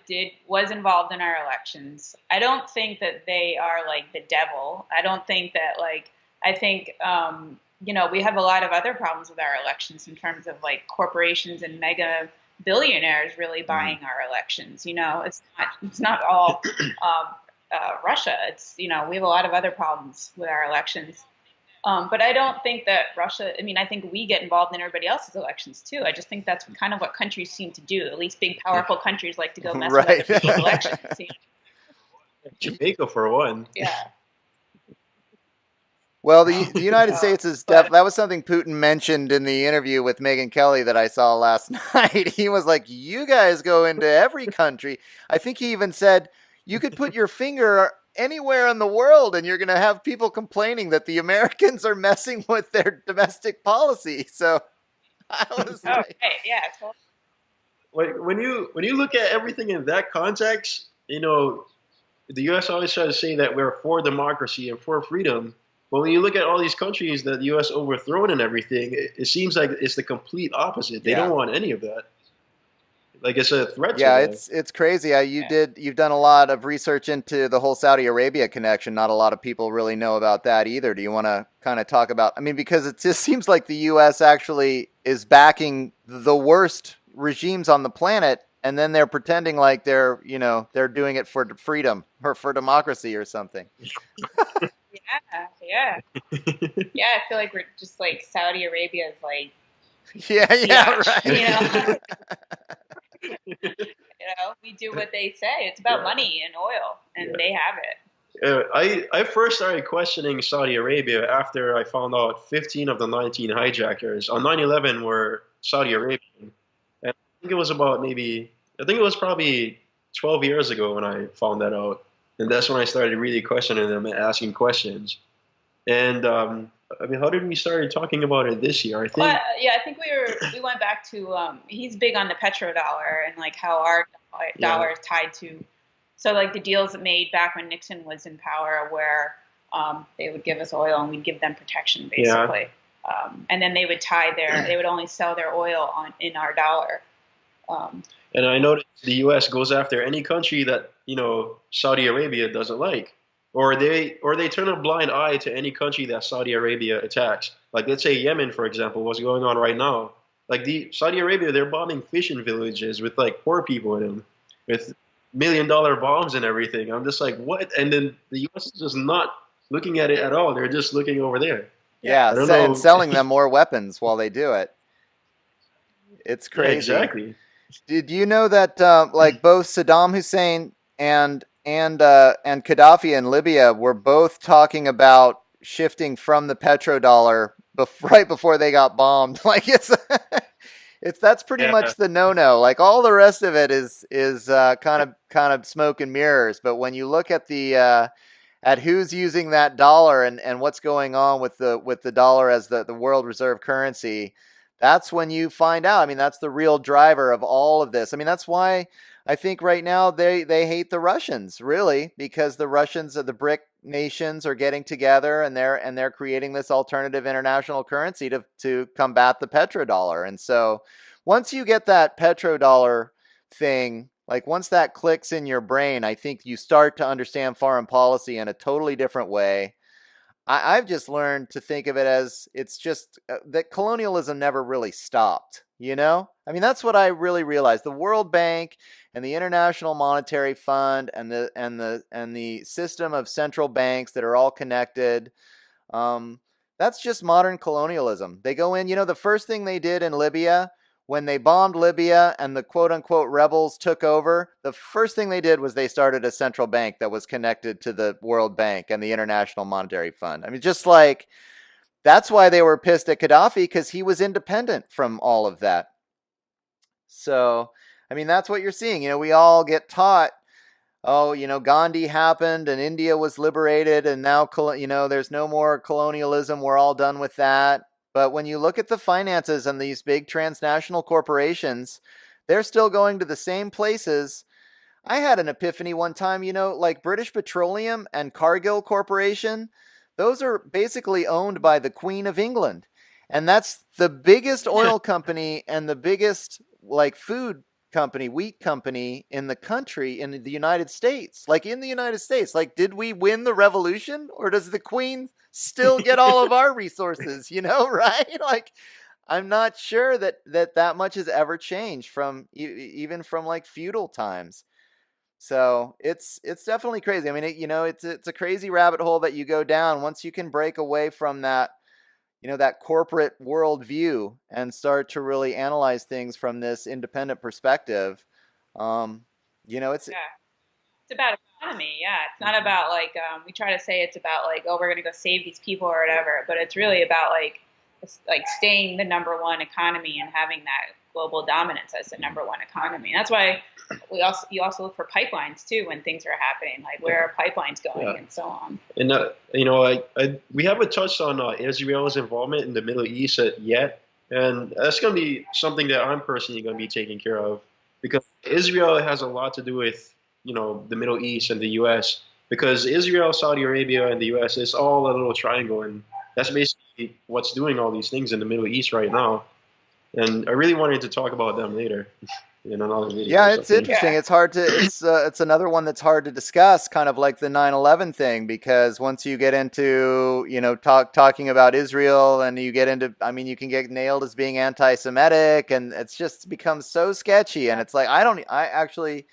was involved in our elections. I don't think that they are like the devil. I don't think that like I think we have a lot of other problems with our elections in terms of like corporations and mega billionaires really buying our elections. It's not all Russia. We have a lot of other problems with our elections. But I don't think that Russia, I mean, I think we get involved in everybody else's elections too. I just think that's kind of what countries seem to do. At least big, powerful countries like to go mess with other people's elections. Jamaica, for one. Yeah. Well, the United States is that was something Putin mentioned in the interview with Megyn Kelly that I saw last night. He was like, "You guys go into every country." I think he even said, "You could put your finger anywhere in the world and you're going to have people complaining that the Americans are messing with their domestic policy." So I was like, okay, yeah. Totally. When you look at everything in that context, the U.S. always tries to say that we're for democracy and for freedom. But when you look at all these countries that the U.S. overthrown and everything, it seems like it's the complete opposite. They don't want any of that. Like it's a threat to them. It's crazy. You've done a lot of research into the whole Saudi Arabia connection. Not a lot of people really know about that either. Do you want to kind of talk about? I mean, because it just seems like the U.S. actually is backing the worst regimes on the planet, and then they're pretending like they're doing it for freedom or for democracy or something. Yeah. I feel like we're just like Saudi Arabia is like. Yeah, right. We do what they say. It's about money and oil, and they have it. I first started questioning Saudi Arabia after I found out 15 of the 19 hijackers on 9/11 were Saudi Arabian. And I think it was probably 12 years ago when I found that out. And that's when I started really questioning them and asking questions. And how did we start talking about it this year? I think. I think we went back to he's big on the petrodollar and like how our dollar is tied to. So like the deals made back when Nixon was in power, where they would give us oil and we'd give them protection basically, and then they would only sell their oil in our dollar. And I noticed the U.S. goes after any country that Saudi Arabia doesn't like. Or they turn a blind eye to any country that Saudi Arabia attacks. Like let's say Yemen, for example, what's going on right now. Like Saudi Arabia, they're bombing fishing villages with like poor people in them, with $1 million bombs and everything. I'm just like, what? And then the U.S. is just not looking at it at all. They're just looking over there. Yeah, and selling them more weapons while they do it. It's crazy. Yeah, exactly. Did you know that like both Saddam Hussein and Gaddafi in Libya were both talking about shifting from the petrodollar right before they got bombed? Like that's pretty much the no-no. Like all the rest of it is kind of smoke and mirrors. But when you look at at who's using that dollar and what's going on with the dollar as the world reserve currency, that's when you find out. I mean, that's the real driver of all of this. I mean, that's why I think right now they hate the Russians, really, because the Russians of the BRIC nations are getting together and they're creating this alternative international currency to combat the petrodollar. And so once you get that petrodollar thing, like once that clicks in your brain, I think you start to understand foreign policy in a totally different way. I've just learned to think of it as it's just that colonialism never really stopped, I mean, that's what I really realized. The World Bank and the International Monetary Fund and the system of central banks that are all connected, that's just modern colonialism. They go in, the first thing they did in Libya when they bombed Libya and the quote unquote rebels took over, the first thing they did was they started a central bank that was connected to the World Bank and the International Monetary Fund. I mean, just like that's why they were pissed at Gaddafi, because he was independent from all of that. So, I mean, that's what you're seeing. We all get taught, oh, Gandhi happened and India was liberated and now, there's no more colonialism. We're all done with that. But when you look at the finances and these big transnational corporations, they're still going to the same places. I had an epiphany one time, like British Petroleum and Cargill Corporation, those are basically owned by the Queen of England. And that's the biggest oil company and the biggest like food company, wheat company in the country, in the United States. Like in the United States, like, did we win the revolution, or does the Queen still get all of our resources, right? Like, I'm not sure that much has ever changed from even from like feudal times. So it's definitely crazy. I mean, it's a crazy rabbit hole that you go down once you can break away from that, that corporate worldview and start to really analyze things from this independent perspective. It's It's about economy. Yeah, it's not about like we try to say it's about like, oh, we're gonna go save these people or whatever, but it's really about like staying the number one economy and having that global dominance as the number one economy. And that's why you also look for pipelines too when things are happening, like where are pipelines going and so on. And we haven't touched on Israel's involvement in the Middle East yet, and that's going to be something that I'm personally going to be taking care of, because Israel has a lot to do with the Middle East and the U.S. Because Israel, Saudi Arabia, and the U.S. is all a little triangle, and that's basically what's doing all these things in the Middle East right now. And I really wanted to talk about them later in another video. Yeah, it's interesting. It's hard to it's another one that's hard to discuss, kind of like the 9/11 thing, because once you get into talking about Israel and you get into, I mean, you can get nailed as being anti-Semitic, and it's just becomes so sketchy. And it's like I actually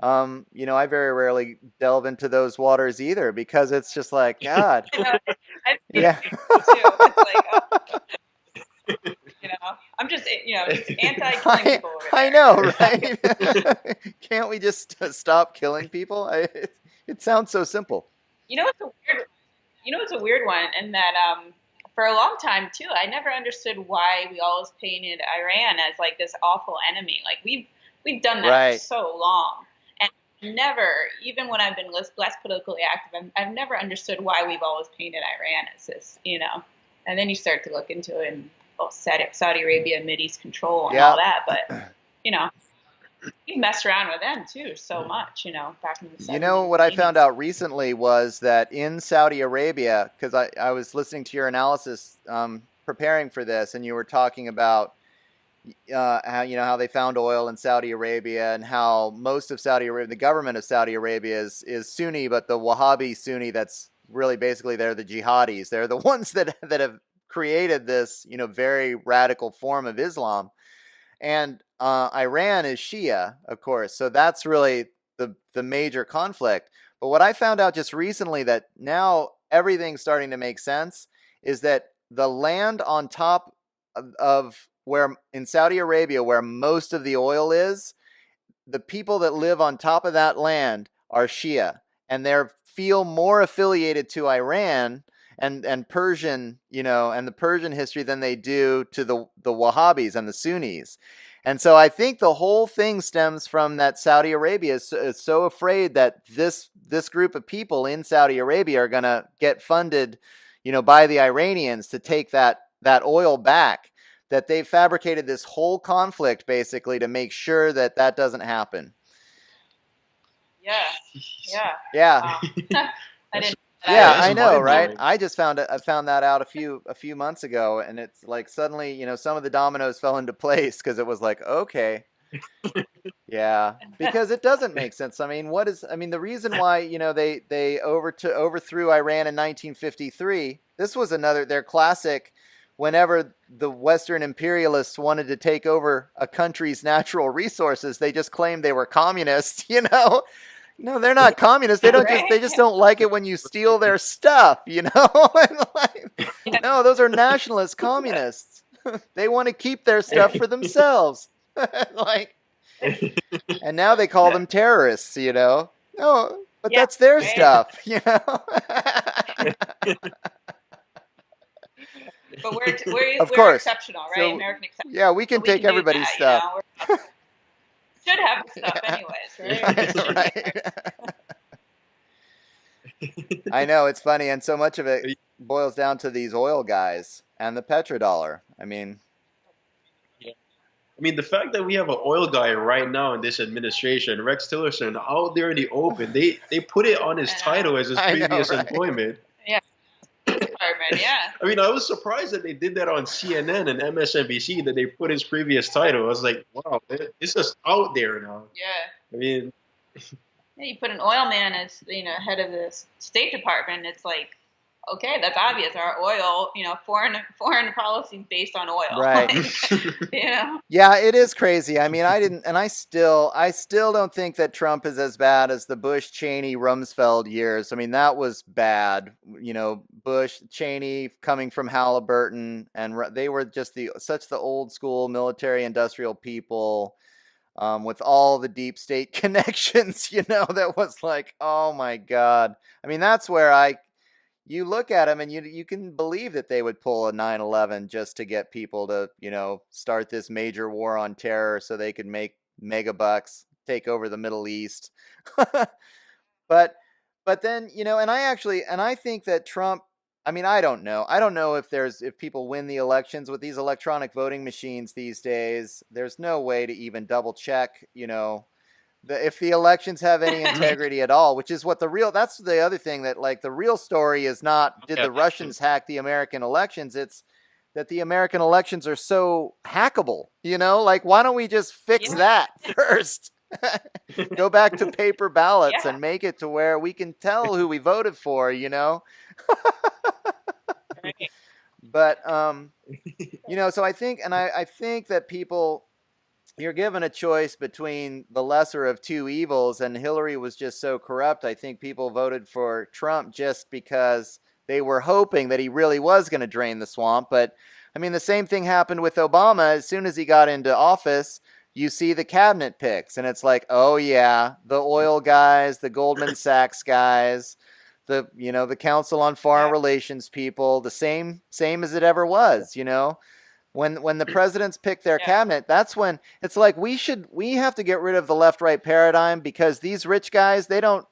I very rarely delve into those waters either, because it's just like, God. Yeah. I'm just anti-killing people over there. I know, right? Can't we just stop killing people? It sounds so simple. It's a weird one, and that for a long time too, I never understood why we always painted Iran as like this awful enemy. Like we've done that for so long, and never, even when I've been less politically active, I've never understood why we've always painted Iran as this, And then you start to look into it and Saudi Arabia, Mideast control, and all that, but you mess around with them too so much, back in the 70s. What I found out recently was that in Saudi Arabia, because I was listening to your analysis preparing for this, and you were talking about how they found oil in Saudi Arabia, and how most of Saudi Arabia, the government of Saudi Arabia is Sunni, but the Wahhabi Sunni, that's really basically they're the jihadis. They're the ones that have created this, very radical form of Islam. And Iran is Shia, of course. So that's really the major conflict. But what I found out just recently, that now everything's starting to make sense, is that the land on top of where in Saudi Arabia, where most of the oil is, the people that live on top of that land are Shia, and they feel more affiliated to Iran and Persian, and the Persian history than they do to the Wahhabis and the Sunnis. And so I think the whole thing stems from that Saudi Arabia is so afraid that this group of people in Saudi Arabia are going to get funded, by the Iranians to take that oil back, that they've fabricated this whole conflict basically to make sure that doesn't happen. Yeah. I didn't. Yeah, I know, right? I just found that out a few months ago, and it's like suddenly, some of the dominoes fell into place, because it was like, okay, yeah, because it doesn't make sense. I mean, the reason why they overthrew Iran in 1953? This was their classic. Whenever the Western imperialists wanted to take over a country's natural resources, they just claimed they were communists, No, they're not communists. They just don't like it when you steal their stuff, And no, those are nationalist communists. They want to keep their stuff for themselves. Like, and now they call them terrorists, you know? No, but Yeah, that's their right. stuff, you know? But we're Of we're course. exceptional, right? So, American exception. yeah, we So can we take can do everybody's that, you know. stuff. We should have the stuff Yeah. anyways, right? We should be Right. I know, it's funny, and so much of it boils down to these oil guys and the petrodollar. I mean, Yeah. I mean, the fact that we have an oil guy right now in this administration, Rex Tillerson, out there in the open, they put it on his I know. title as his I know, previous right? employment. Yeah, department. Yeah, I mean, I was surprised that they did that on CNN and MSNBC, that they put his previous title. I was like, wow, it's just out there now. yeah. I mean, Yeah, you put an oil man as head of the State Department. It's like, okay, that's obvious. Our oil, foreign policy based on oil. Right. Like, Yeah, it is crazy. I mean, I still don't think that Trump is as bad as the Bush, Cheney, Rumsfeld years. I mean, that was bad. You know, Bush, Cheney coming from Halliburton, and they were just such the old school military industrial people, with all the deep state connections. You know, that was like, oh my God. I mean, that's where you look at them and you can believe that they would pull a 9/11 just to get people to, start this major war on terror so they could make mega bucks, take over the Middle East. but but then, and I think that Trump, I mean, I don't know. I don't know if people win the elections with these electronic voting machines these days. There's no way to even double check, if the elections have any integrity at all, which is that's the other thing, that like the real story is not did yeah. the Russians hack the American elections? It's that the American elections are so hackable, like why don't we just fix yeah, that first? Go back to paper ballots yeah, and make it to where we can tell who we voted for, right. But so I think that people, you're given a choice between the lesser of two evils, and Hillary was just so corrupt. I think people voted for Trump just because they were hoping that he really was going to drain the swamp. But I mean, the same thing happened with Obama. As soon as he got into office, you see the cabinet picks, and it's like, oh yeah, the oil guys, the Goldman Sachs guys, the Council on Foreign Yeah, Relations people, the same as it ever was, when the presidents pick their yeah, cabinet, that's when it's like we have to get rid of the left right paradigm, because these rich guys, they don't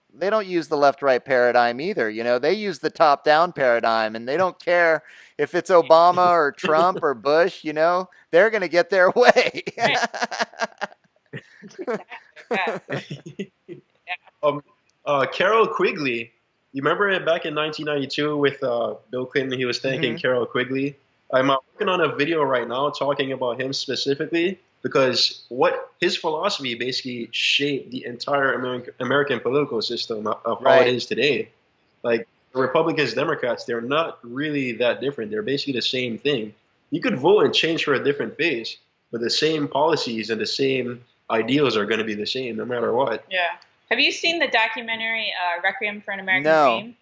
use the left right paradigm either. They use the top down paradigm, and they don't care if it's Obama or Trump or Bush. They're going to get their way. right. Exactly. Yeah, um, Carol Quigley, you remember it back in 1992 with Bill Clinton? He was thanking Hmm. Carol Quigley. I'm working on a video right now talking about him specifically, because what his philosophy basically shaped the entire American political system of how it Right. is today. Like, Republicans, Democrats, they're not really that different. They're basically the same thing. You could vote and change for a different face, but the same policies and the same ideals are going to be the same no matter what. yeah. Have you seen the documentary Requiem for an American No. Dream?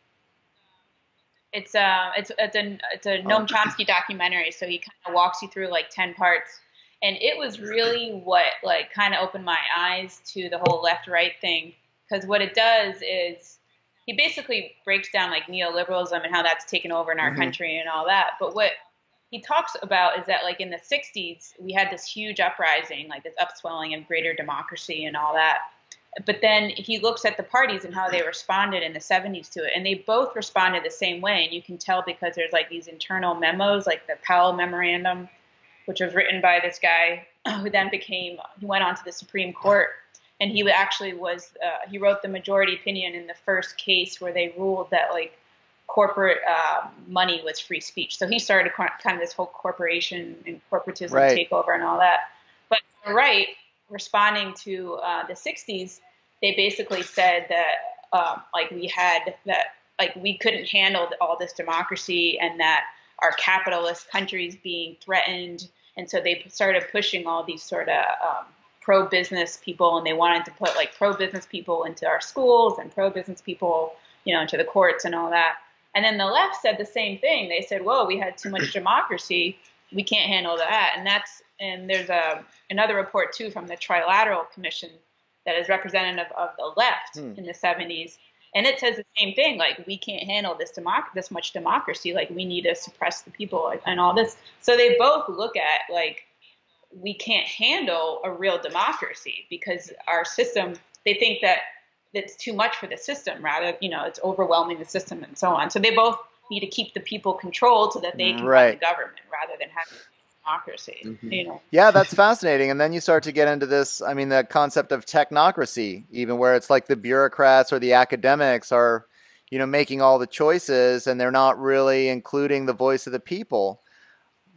It's a Oh. Noam Chomsky documentary, so he kind of walks you through like 10 parts, and it was really what like kind of opened my eyes to the whole left right thing, because what it does is he basically breaks down like neoliberalism and how that's taken over in our Hmm. country and all that. But what he talks about is that like in the 60s we had this huge uprising, like this upswelling of greater democracy and all that. But then he looks at the parties and how they responded in the 70s to it, and they both responded the same way. And you can tell because there's like these internal memos, like the Powell Memorandum, which was written by this guy who then he went on to the Supreme Court, and he actually he wrote the majority opinion in the first case where they ruled that like corporate money was free speech. So he started kind of this whole corporation and corporatism Right. takeover and all that. But the right, responding to the 60s, they basically said that like we couldn't handle all this democracy, and that our capitalist countries being threatened, and so they started pushing all these sort of pro-business people, and they wanted to put like pro-business people into our schools and pro-business people, into the courts and all that. And then the left said the same thing. They said, "Whoa, we had too much democracy." we can't handle that. And there's another report too from the Trilateral Commission that is representative of the left in the 70s. And it says the same thing, like, we can't handle this much democracy. Like, we need to suppress the people and all this. So they both look at, like, we can't handle a real democracy because our system, they think that it's too much for the system, rather, it's overwhelming the system and so on. So they both need to keep the people controlled so that they can run the government rather than having democracy. Yeah, that's fascinating. And then you start to get into this, I mean, the concept of technocracy, even, where it's like the bureaucrats or the academics are, making all the choices, and they're not really including the voice of the people.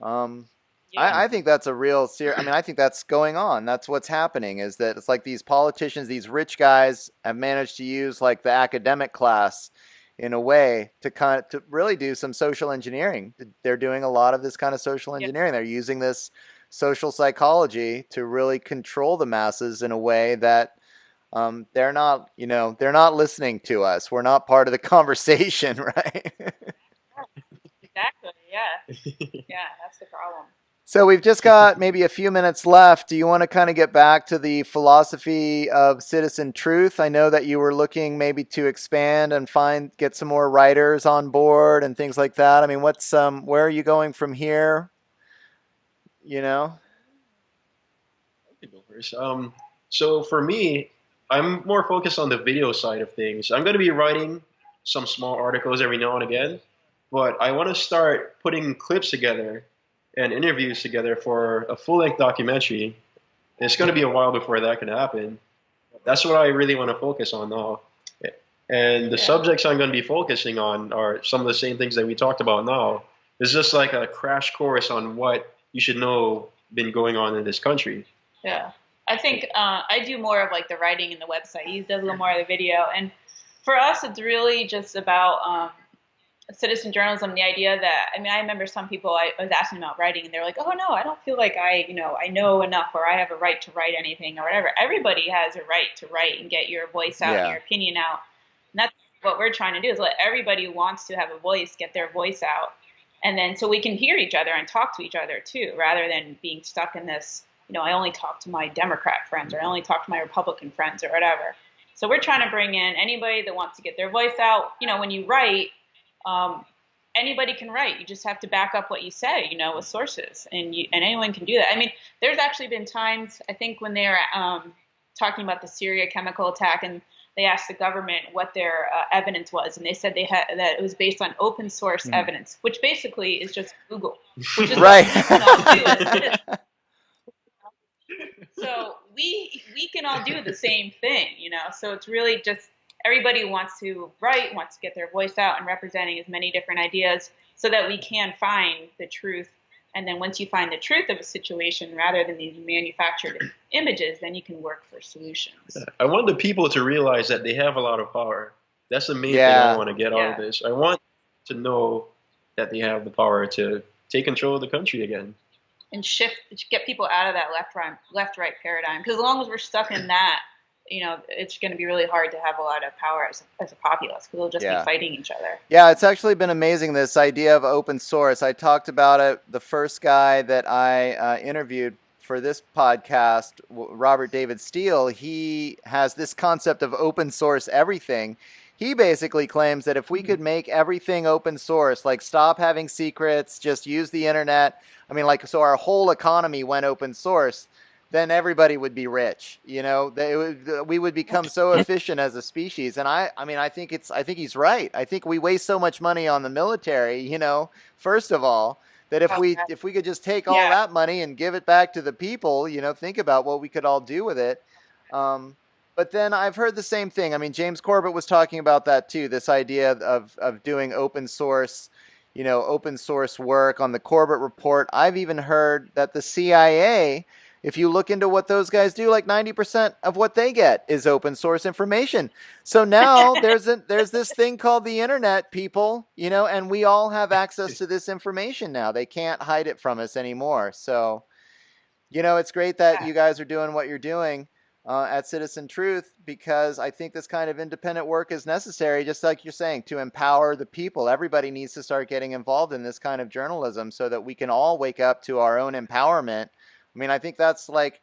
I think that's a real I think that's going on. That's what's happening, is that it's like these politicians, these rich guys have managed to use like the academic class in a way to really do some social engineering. They're doing a lot of this kind of social engineering. They're using this social psychology to really control the masses in a way that they're not listening to us. We're not part of the conversation, right? Exactly. Yeah. Yeah, that's the problem. So we've just got maybe a few minutes left. Do you want to kind of get back to the philosophy of Citizen Truth? I know that you were looking maybe to expand and get some more writers on board and things like that. I mean, where are you going from here? So for me, I'm more focused on the video side of things. I'm going to be writing some small articles every now and again, but I want to start putting clips together and interviews together for a full-length documentary. It's going to be a while before that can happen. That's what I really want to focus on now. And the subjects I'm going to be focusing on are some of the same things that we talked about now. It's just like a crash course on what you should know been going on in this country. Yeah. I think I do more of like the writing and the website. He does a little more of the video. And for us, it's really just about citizen journalism, the idea that, I mean, I remember some people, I was asking about writing, and they're like, oh, no, I don't feel like I know enough, or I have a right to write anything or whatever. Everybody has a right to write and get your voice out and your opinion out. And that's what we're trying to do, is let everybody who wants to have a voice get their voice out. And then so we can hear each other and talk to each other too, rather than being stuck in this, I only talk to my Democrat friends, or I only talk to my Republican friends, or whatever. So we're trying to bring in anybody that wants to get their voice out. When you write, anybody can write. You just have to back up what you say, with sources, and anyone can do that. I mean, there's actually been times, I think, when they're talking about the Syria chemical attack, and they asked the government what their evidence was, and they said that it was based on open source evidence, which basically is just Google, which is right. What we can all do. So we can all do the same thing, So it's really just everybody wants to write, wants to get their voice out, and representing as many different ideas so that we can find the truth. And then once you find the truth of a situation, rather than these manufactured images, then you can work for solutions. I want the people to realize that they have a lot of power. That's the main thing I want to get out of this. I want to know that they have the power to take control of the country again. And get people out of that left-right paradigm. Because as long as we're stuck in that, it's going to be really hard to have a lot of power as a populace, because we'll just be fighting each other. Yeah, it's actually been amazing, this idea of open source. I talked about it. The first guy that I interviewed for this podcast, Robert David Steele, he has this concept of open source everything. He basically claims that if we could make everything open source, like stop having secrets, just use the internet, I mean, like, so our whole economy went open source, then everybody would be rich. We would become so efficient as a species. And I think he's right. I think we waste so much money on the military, first of all, that if we could just take all that money and give it back to the people, think about what we could all do with it. But then I've heard the same thing. I mean, James Corbett was talking about that too, this idea of doing open source work on the Corbett Report. I've even heard that the CIA, if you look into what those guys do, like 90% of what they get is open source information. So now there's this thing called the internet, people, and we all have access to this information now. They can't hide it from us anymore. So, it's great that you guys are doing what you're doing. at Citizen Truth, because I think this kind of independent work is necessary, just like you're saying, to empower the people. Everybody needs to start getting involved in this kind of journalism so that we can all wake up to our own empowerment. I mean, I think that's like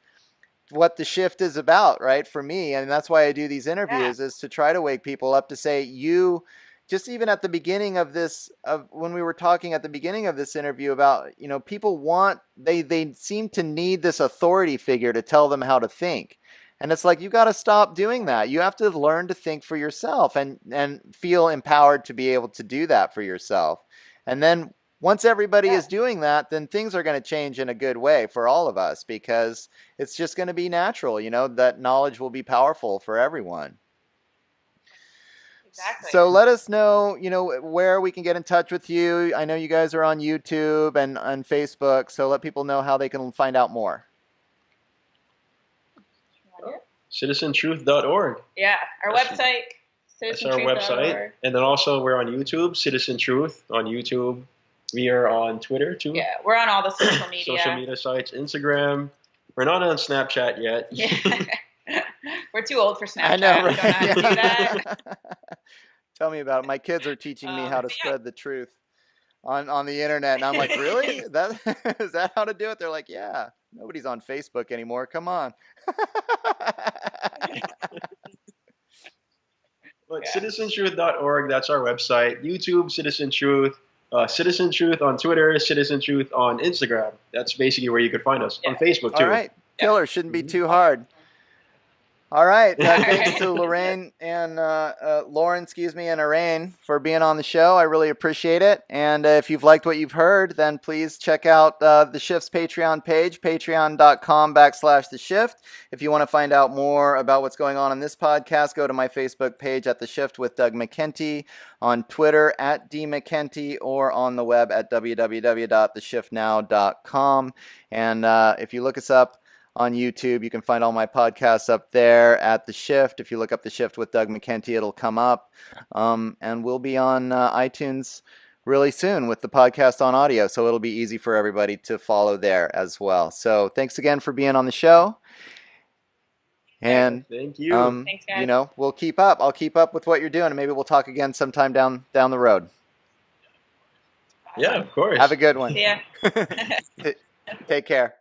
what the shift is about, right? For me, and that's why I do these interviews, is to try to wake people up to say, you, just even at the beginning of this, of when we were talking at the beginning of this interview about, people want, they seem to need this authority figure to tell them how to think. And it's like, you got to stop doing that. You have to learn to think for yourself and feel empowered to be able to do that for yourself. And then once everybody is doing that, then things are going to change in a good way for all of us, because it's just going to be natural, that knowledge will be powerful for everyone. Exactly. So let us know, where we can get in touch with you. I know you guys are on YouTube and on Facebook, so let people know how they can find out more. CitizenTruth.org. Yeah, our website. That's our website. And then also we're on YouTube, Citizen Truth on YouTube. We are on Twitter too. Yeah, we're on all the social media. Social media sites, Instagram. We're not on Snapchat yet. Yeah. We're too old for Snapchat. I know, right? We don't know how to do that. Tell me about it. My kids are teaching me how to spread the truth on the internet, and I'm like, really? Is that how to do it? They're like, yeah. Nobody's on Facebook anymore. Come on. But CitizenTruth.org, that's our website. YouTube, Citizen Truth. Citizen Truth on Twitter, Citizen Truth on Instagram. That's basically where you could find us. On Facebook, too. All right. Killer. Shouldn't be too hard. All right. Thanks to Lorraine and Lauren, and Arain for being on the show. I really appreciate it. And if you've liked what you've heard, then please check out The Shift's Patreon page, patreon.com/The Shift. If you want to find out more about what's going on in this podcast, go to my Facebook page at The Shift with Doug McKenty, on Twitter at @DMcKenty, or on the web at www.theshiftnow.com. And if you look us up on YouTube, you can find all my podcasts up there at The Shift. If you look up The Shift with Doug McKenty, it'll come up. And we'll be on iTunes really soon with the podcast on audio, so it'll be easy for everybody to follow there as well. So thanks again for being on the show. And thank you. Thanks, guys. We'll keep up. I'll keep up with what you're doing, and maybe we'll talk again sometime down the road. Yeah, of course. Have a good one. Yeah. Take care.